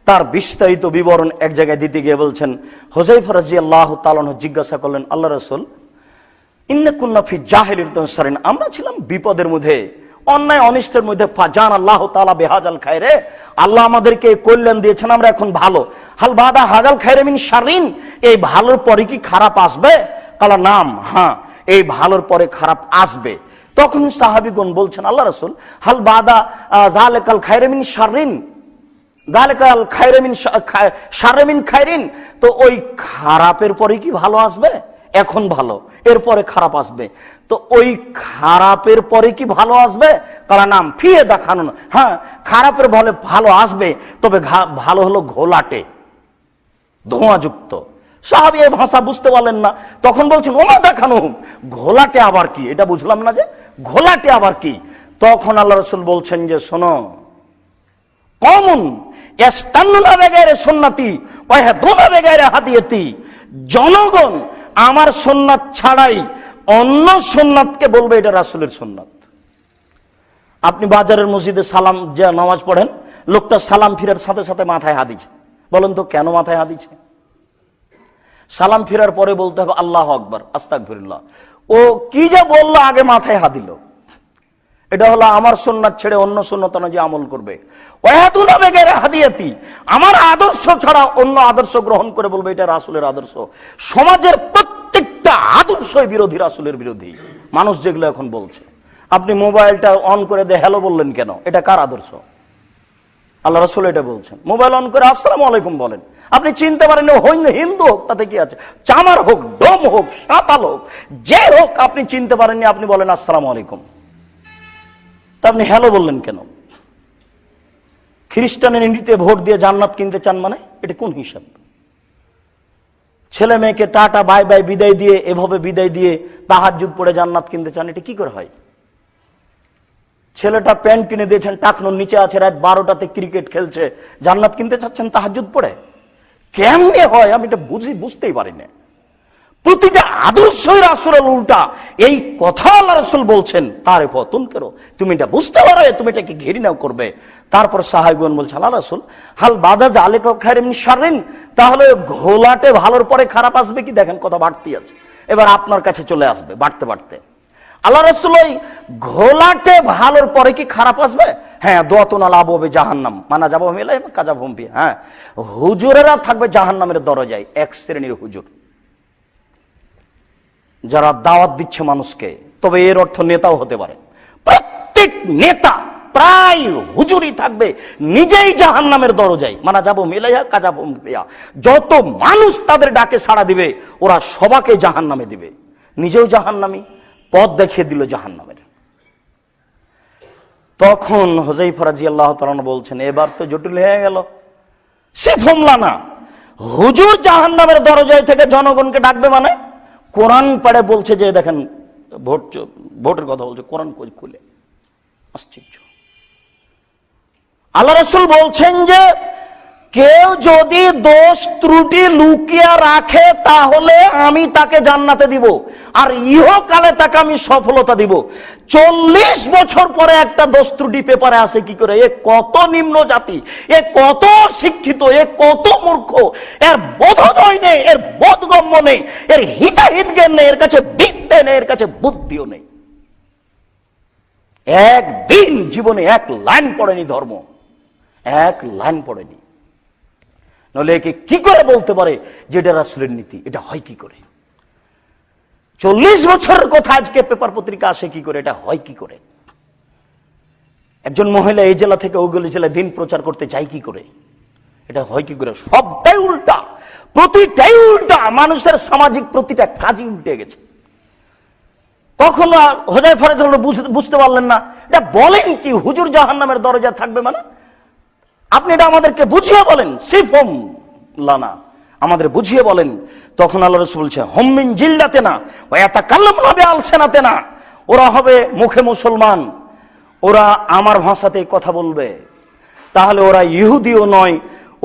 তার বিস্তারিত বিবরণ এক জায়গায় দিতে গিয়ে বলছেন, হুযায়ফা রাদিয়াল্লাহু তাআলা জিজ্ঞাসা করলেন, আল্লাহ রাসূল, ইন্না কুন্না ফি জাহিলিয়াতিন সারিন, আমরা ছিলাম বিপদের মধ্যে, অন্যায় অনিষ্টের মধ্যে, ফাজান আল্লাহ তাআলা বিহাজাল খায়রে, আল্লাহ আমাদেরকে কল্যাণ দিয়েছেন, আমরা এখন ভালো। হাল বাদা হাজাল খায়রে মিন শারিন, এই ভালোর পরে কি খারাপ আসবে? কালা নাম, হ্যাঁ এই ভালোর পরে খারাপ আসবে। তখন সাহাবীগণ বলছেন, আল্লাহ রাসূল, হাল বাদা যালিকাল খায়রে মিন শারিন, যালিকাল খায়রে মিন শাররে মিন খায়রিন, তো ওই খারাপের পরে কি ভালো আসবে? এখন ভালো, এরপরে খারাপ আসবে, তো ওই খারাপের পরে কি ভালো আসবে? কালা নাম ফিয়ে দেখানো, হ্যাঁ খারাপের বলে ভালো আসবে, তবে ভালো হলো ঘোলাটে, ধোঁয়াযুক্ত। সাহাবী এই ভাষা বুঝতে পারলেন না, তখন বলছেন, ওমা দেখানো, ঘোলাটে আবার কি? এটা বুঝলাম না যে ঘোলাটে আবার কি। তখন আল্লাহ রাসূল বলছেন যে শোনো, কমন ইস্তান্নুনা বিগাইরি সুন্নতি ওয়া ইয়াহদুনা বিগাইরি হাদিয়াতি, জনগণ আমার সুন্নাত ছাড়াই অন্য সুন্নাতকে বলবে এটা রাসূলের সুন্নাত। আপনি বাজারের মসজিদে সালাম যে নামাজ পড়েন, লোকটা সালাম ফিরার সাথে সাথে মাথায় হাত দিচ্ছে, বলেন তো কেন মাথায় হাত দিচ্ছে? সালাম ফিরার পরে বলতে হবে আল্লাহু আকবার, আস্তাগফিরুল্লাহ। ও কি যে বললো, আগে মাথায় হাত দিল। এটা হলো আমার সুন্নাত ছেড়ে অন্য সুন্নাত অনুযায়ী আমল করবে। ওয়ায়াতুনা বিগাইরি হাদিয়াতি, আমার আদর্শ ছাড়া অন্য আদর্শ গ্রহণ করে বলবে এটা রাসূলের আদর্শ। সমাজের প্রত্যেকটা আদর্শই বিরোধী, রাসূলের বিরোধী। মানুষ যেগুলো এখন বলছে, আপনি মোবাইলটা অন করে দিয়ে হ্যালো বললেন কেন? এটা কার আদর্শ? আল্লাহ রাসূল এটা বলছেন। মোবাইল অন করে আসসালামু আলাইকুম বলেন, আপনি চিনতে পারেন হিন্দু হোক, তাতে কি আছে? চামার হোক, ডোম হোক, সাঁতাল হোক, যে হোক, আপনি চিনতে পারেননি, আপনি বলেন আসসালামু আলাইকুম। তা আপনি হ্যালো বললেন কেন? খ্রিস্টানের নীতিতে ভোট দিয়ে জান্নাত কিনতে চান মানে এটা কোন হিসাব? ছেলে মেয়েকে টাটা বাই বাই বিদায় দিয়ে, এভাবে বিদায় দিয়ে তাহাজ্জুদ পড়ে জান্নাত কিনতে চান, এটা কি করে হয়? ছেলেটা প্যান্ট কিনে দিয়েছেন, টাকনোর নিচে আছে, রাত 12টাতে ক্রিকেট খেলছে, জান্নাত কিনতে চাচ্ছেন তাহাজ্জুদ পড়ে? কেমনে হয় আমি এটা বুঝতেই পারি না। প্রতিটা আদর্শই রাসূলের উল্টা। এই কথা আল্লাহ রাসূল বলছেন, তারে ফতুন করো, তুমি এটা বুঝতে পারো, তুমি এটাকে ঘৃণা করবে। তারপর সাহাবীগণ বলছেন, আল্লাহ রাসূল, হাল বাদা যালিকা খায়রুন মিন শাররিন, তাহলে ঘোলাটে ভালোর পরে খারাপ আসবে কি? দেখেন কথা বাড়তি আছে, এবার আপনার কাছে চলে আসবে বাড়তে বাড়তে। আল্লাহ রাসূল, ওই ঘোলাটে ভালোর পরে কি খারাপ আসবে? হ্যাঁ, দুআতুন আলা আবওয়াবি জাহান্নাম মানা যাবো মিলাই কাযাবহুম ফি, হ্যাঁ হুজুরেরা থাকবে জাহান্নামের দরজায়। এক শ্রেণীর হুজুর যারা দাওয়াত দিচ্ছে মানুষকে, তবে এর অর্থ নেতাও হতে পারে। প্রত্যেক নেতা প্রায় হুজুরই থাকবে নিজেই জাহান্নামের দরজায়, মানা যাবো মিলাইয়া কাযাবহুম ফিহা। যত মানুষ তাদের ডাকে সাড়া দিবে, ওরা সবাইকে জাহান্নামে দিবে, নিজেও জাহান্নামী, পথ দেখিয়ে দিল জাহান্নামের। তখন হুযায়ফা রাদিয়াল্লাহু তাআলা বলছেন, এবার তো জটিল হয়ে গেল। সে ফমলা না, হুজুর জাহান্নামের দরজায় থেকে জনগণকে ডাকবে মানে? কোরআন পড়ে বলছে যে দেখেন ভোটের কথা বলছে, কোরআন খুলে, আশ্চর্য। আল্লাহ রাসূল বলছেন যে কেউ যদি দোষ ত্রুটি লুকিয়ে রাখে তাহলে আমি তাকে জান্নাতে দিব, আর ইহকালে তাকে আমি সফলতা দিব। 40 বছর পরে একটা দস্তুটি পেপারে আসে কি করে? এ কত নিম্ন জাতি, এ কত শিক্ষিত, এ কত মূর্খ, এর বোধোদয় নেই, এর বোধগম্য নেই, এর হিতাহিত জ্ঞান নেই, এর কাছে বিদ্যে নেই, এর কাছে বুদ্ধিও নেই। একদিন জীবনে এক লাইন পড়েনি ধর্ম, এক লাইন পড়েনি। নইলে একে কি করে বলতে পারে যে এটা রাসূলের নীতি? এটা হয় কি করে? 40 বছরের কথা আজকে পেপার পত্রিকা আসে কি করে? এটা হয় কি করে? একজন মহিলা এই জেলা থেকে ওগুলি জেলায় দিন প্রচার করতে যায় কি করে? এটা হয় কি করে? সবটাই উল্টা, প্রতিটাই উল্টা। মানুষের সামাজিক প্রতিটা কাজই উল্টে গেছে। কখনো হোজাইফা রাদিয়াল্লাহু আনহু বুঝতে পারলেন না, এটা বলেন কি হুজুর জাহান্নামের দরজা থাকবে মানে? আপনি এটা আমাদেরকে বুঝিয়ে বলেন, সিফহুম লানা, আমাদের বুঝিয়ে বলেন। তখন আল্লাহ রাসূল বলছে, হুম মিন জিল্লাতিনা ওয়া ইয়াতাকাল্লামুনা বিআলসিনাতিনা, ওরা হবে মুখে মুসলমান, ওরা আমার ভাষাতেই কথা বলবে। তাহলে ওরা ইহুদিও নয়,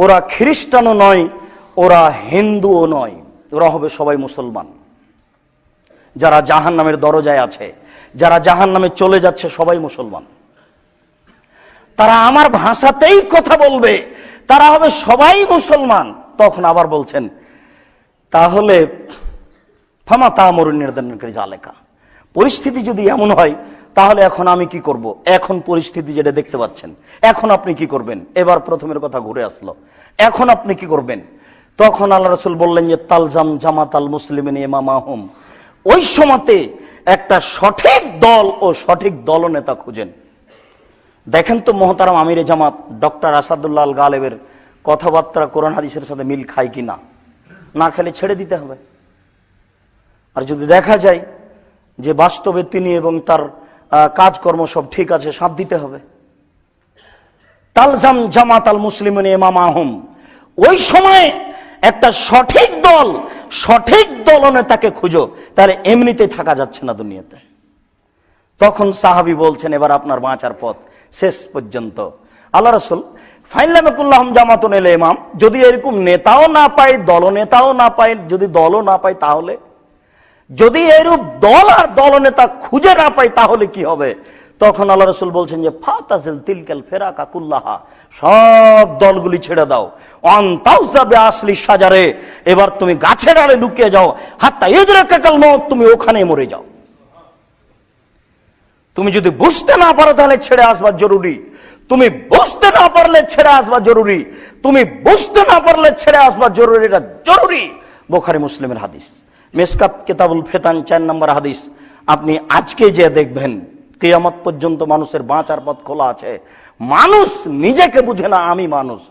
ওরা খ্রিস্টানও নয়, ওরা হিন্দুও নয়, ওরা হবে সবাই মুসলমান। যারা জাহান্নামের দরজায় আছে, যারা জাহান্নামে চলে যাচ্ছে, সবাই মুসলমান। তারা আমার ভাষাতেই কথা বলবে, তারা হবে সবাই মুসলমান। তখন আবার বলছেন, তাহলে ফামা তা'মুরুন নির্ধারণকারী জালেকা, পরিস্থিতি যদি এমন হয় তাহলে এখন আমি কি করব? এখন পরিস্থিতি যেটা দেখতে পাচ্ছেন, এখন আপনি কি করবেন? এবার প্রথমের কথা ঘুরে আসলো, এখন আপনি কি করবেন? তখন আল্লাহ রাসূল বললেন যে তালজাম জামাতাল মুসলিমিন ইমামাহুম, ওই সময়তে একটা সঠিক দল ও সঠিক দলনেতা খুঁজেন। দেখেন তো মোহতারাম আমিরে জামাত ডক্টর আসাদুল্লাহ আল গালেবের কথাবার্তা কোরআন হাদিসের সাথে মিল খায় কিনা? না খেলে ছেড়ে দিতে হবে। আর যদি দেখা যায় যে বাস্তবে তিনি এবং তার কাজকর্ম সব ঠিক আছে, সাথ দিতে হবে। তালজাম জামাত আল মুসলিমিন ইমামাহুম, ওই সময় একটা সঠিক দল, সঠিক দলনেতাকে খুঁজো, তাহলে এমনিতে থাকা যাচ্ছে না দুনিয়াতে। তখন সাহাবী বলছেন, এবার আপনার বাঁচার পথ শেষ পর্যন্ত। আল্লাহ রাসূল ফাইনলামাকুল্লাহুম জামাতুন ইল ইমাম, যদি এরকম নেতাও না পাই, দলনেতাও না পাই, যদি দলও না পাই, তাহলে যদি এরূপ দল আর দলনেতা খুঁজে না পাই তাহলে কি হবে? তখন আল্লাহ রাসূল বলছেন যে ফাতাজিল তিলকাল ফিরাকা কুল্লাহা, সব দলগুলি ছেড়ে দাও। আনতাউযা বিআসলি শাজারে, এবার তুমি গাছের আড়ে লুকিয়ে যাও। হাত্তা ইদরাকাল মউত, তুমি ওখানে মরে যাও। তুমি যদি বুঝতে না পারো তাহলে ছেড়ে আসবা জরুরি, তুমি বুঝতে না পারলে ছেড়ে আসবা জরুরি, তুমি বুঝতে না পারলে ছেড়ে আসবা জরুরি, এটা জরুরি। বুখারী মুসলিমের হাদিস, মিসকাত কিতাবুল ফিতান 4 নম্বর হাদিস। আপনি আজকে যে দেখবেন কিয়ামত পর্যন্ত মানুষের বাঁচার পথ খোলা আছে। মানুষ নিজেকে বুঝে না আমি মানুষ,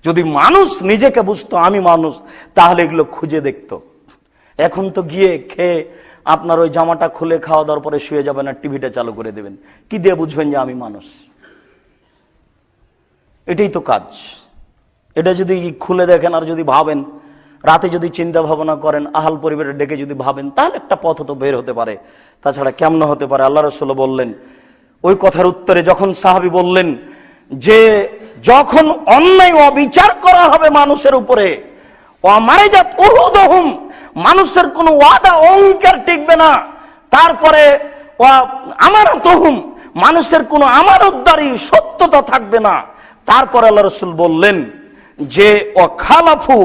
যদি মানুষ নিজেকে বুঝতো আমি মানুষ, তাহলে এগুলো খুঁজে দেখতো। এখন তো গিয়ে খেয়ে আপনার ওই জামাটা খুলে খাওয়া দাওয়ার পরে শুয়ে যাবেন আর টিভিটা চালু করে দেবেন, কি দিয়ে বুঝবেন যে আমি মানুষ? এটাই তো কাজ। এটা যদি খুলে দেখেন আর যদি ভাবেন, রাতে যদি চিন্তা ভাবনা করেন, আহাল পরিবারে ডেকে যদি ভাবেন, তাহলে একটা পথ তো বের হতে পারে। তাছাড়া কেমন হতে পারে? আল্লাহ রাসূল বললেন ওই কথার উত্তরে, যখন সাহাবী বললেন যে যখন অন্যায় অবিচার করা হবে মানুষের উপরে, ওয়ামারাজাত উহুদুহুম, মানুষের কোনো ওয়াদা অঙ্গীকার টিকবে না, তারপরে আমানাতুহুম, মানুষের কোনো আমানতদারি সত্যতা থাকবে না, তারপরে আল্লাহ রাসূল বললেন যে ওয়াখালাফু,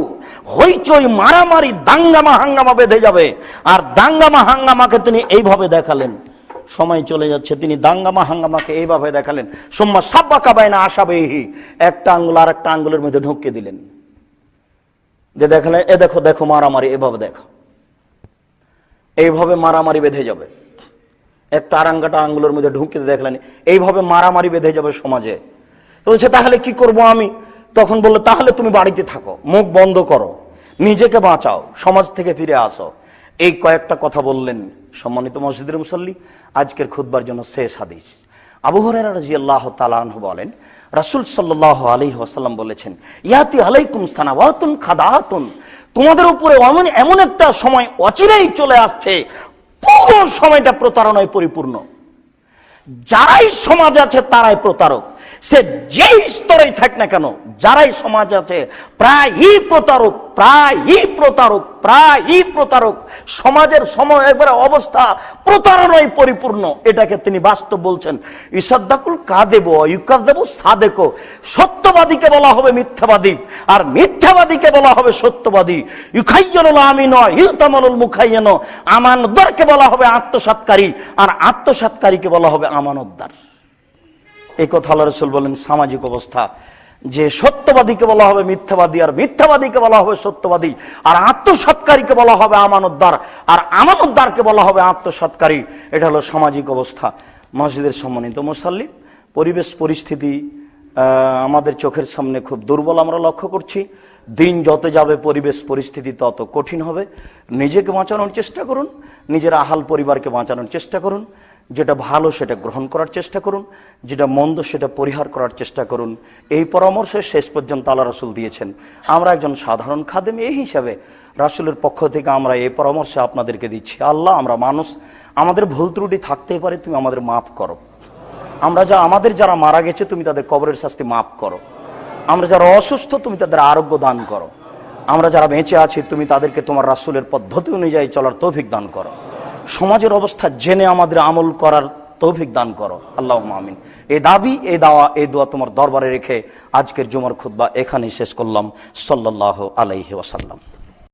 হইচই মারামারি দাঙ্গামা হাঙ্গামা বেঁধে যাবে। আর দাঙ্গামা হাঙ্গামাকে তিনি এইভাবে দেখালেন, সময় চলে যাচ্ছে, তিনি দাঙ্গামা হাঙ্গামাকে এইভাবে দেখালেন, সুম্মা সাব্বাকা বাইনা আসাবিহি, একটা আঙ্গুল আর একটা আঙ্গুলের মধ্যে ঢুকিয়ে দিলেন, যে দেখালেন এ দেখো দেখো মারামারি, এভাবে দেখো, এইভাবে মারামারি বেঁধে যাবে। একটা আরাঙ্গাটা আঙ্গুলের মধ্যে ঢুকিয়ে দেখলেন, এইভাবে মারামারি বেঁধে যাবে সমাজে। বলছে তাহলে কি করব আমি? তখন বললো তাহলে তুমি বাড়িতে থাকো, মুখ বন্ধ করো, নিজেকে বাঁচাও, সমাজ থেকে ফিরে আসো। এই কয়েকটা কথা বললেন। সম্মানিত মসজিদের মুসল্লি, আজকের খুতবার জন্য শেষ হাদিস। আবু হুরায়রা রাদিয়াল্লাহু তাআলা আনহু বলেন, রাসূল সাল্লাল্লাহু আলাইহি ওয়াসাল্লাম বলেছেন, ইয়াতি আলাইকুম সানাওয়াতুন খাদাতুন, তোমাদের উপরে এমন একটা সময় অচিরেই চলে আসছে, পুরো সময়টা প্রতারণায় পরিপূর্ণ। যারাই সমাজ আছে তারাই প্রতারক, সে যেই স্তরেই থাক না কেন, যারাই সমাজ আছে প্রায়ই প্রতারক, সমাজের সময় একবারে অবস্থা প্রতারণায় পরিপূর্ণ। এটাকে তিনি বাস্তব বলছেন। ইসাদ্দাকুল কাদেব ইউকাদেব সাদেক, সত্যবাদীকে বলা হবে মিথ্যাবাদী, আর মিথ্যাবাদীকে বলা হবে সত্যবাদী। ইউখাইয়ানুল আমিন ইউতামানুল মুখাইয়ান, আমানতদারকে বলা হবে আত্মসাৎকারী, আর আত্মসাৎকারীকে বলা হবে আমানতদার। এই কথা আল্লাহ রাসূল বলেন সামাজিক অবস্থা, যে সত্যবাদীকে বলা হবে মিথ্যাবাদী, আর মিথ্যাবাদীকে বলা হবে সত্যবাদী, আর আত্মসাৎকারীকে বলা হবে আমানতদার, আর আমানতদারকে বলা হবে আত্মসাৎকারী। এটা হলো সামাজিক অবস্থা। মসজিদের সম্মানিত মুসাল্লি, পরিবেশ পরিস্থিতি আমাদের চোখের সামনে খুব দুর্বল আমরা লক্ষ্য করছি। দিন যত যাবে পরিবেশ পরিস্থিতি তত কঠিন হবে। নিজেকে বাঁচানোর চেষ্টা করুন, নিজের আহাল পরিবারকে বাঁচানোর চেষ্টা করুন, যেটা ভালো সেটা গ্রহণ করার চেষ্টা করুন, যেটা মন্দ সেটা পরিহার করার চেষ্টা করুন। এই পরামর্শ শেষ পর্যন্ত আল্লাহ রাসূল দিয়েছেন। আমরা একজন সাধারণ খাদেম, এই হিসাবে রাসূলের পক্ষ থেকে আমরা এই পরামর্শ আপনাদেরকে দিচ্ছি। আল্লাহ, আমরা মানুষ, আমাদের ভুল ত্রুটি থাকতেই পারে, তুমি আমাদের মাফ করো। আমাদের যারা মারা গেছে তুমি তাদের কবরের শাস্তি মাফ করো। আমরা যারা অসুস্থ তুমি তাদের আরোগ্য দান করো। আমরা যারা বেঁচে আছি তুমি তাদেরকে তোমার রাসূলের পদ্ধতি অনুযায়ী চলার তৌফিক দান করো। সমাজের অবস্থা জেনে আমাদের আমল করার তৌফিক দান করো। আল্লাহুম্মা আমিন। এই দাবি, এই দাওয়া, এই দোয়া তোমার দরবারে রেখে আজকের জুমার খুতবা এখানেই শেষ করলাম। সাল্লাল্লাহু আলাইহি ওয়াসাল্লাম।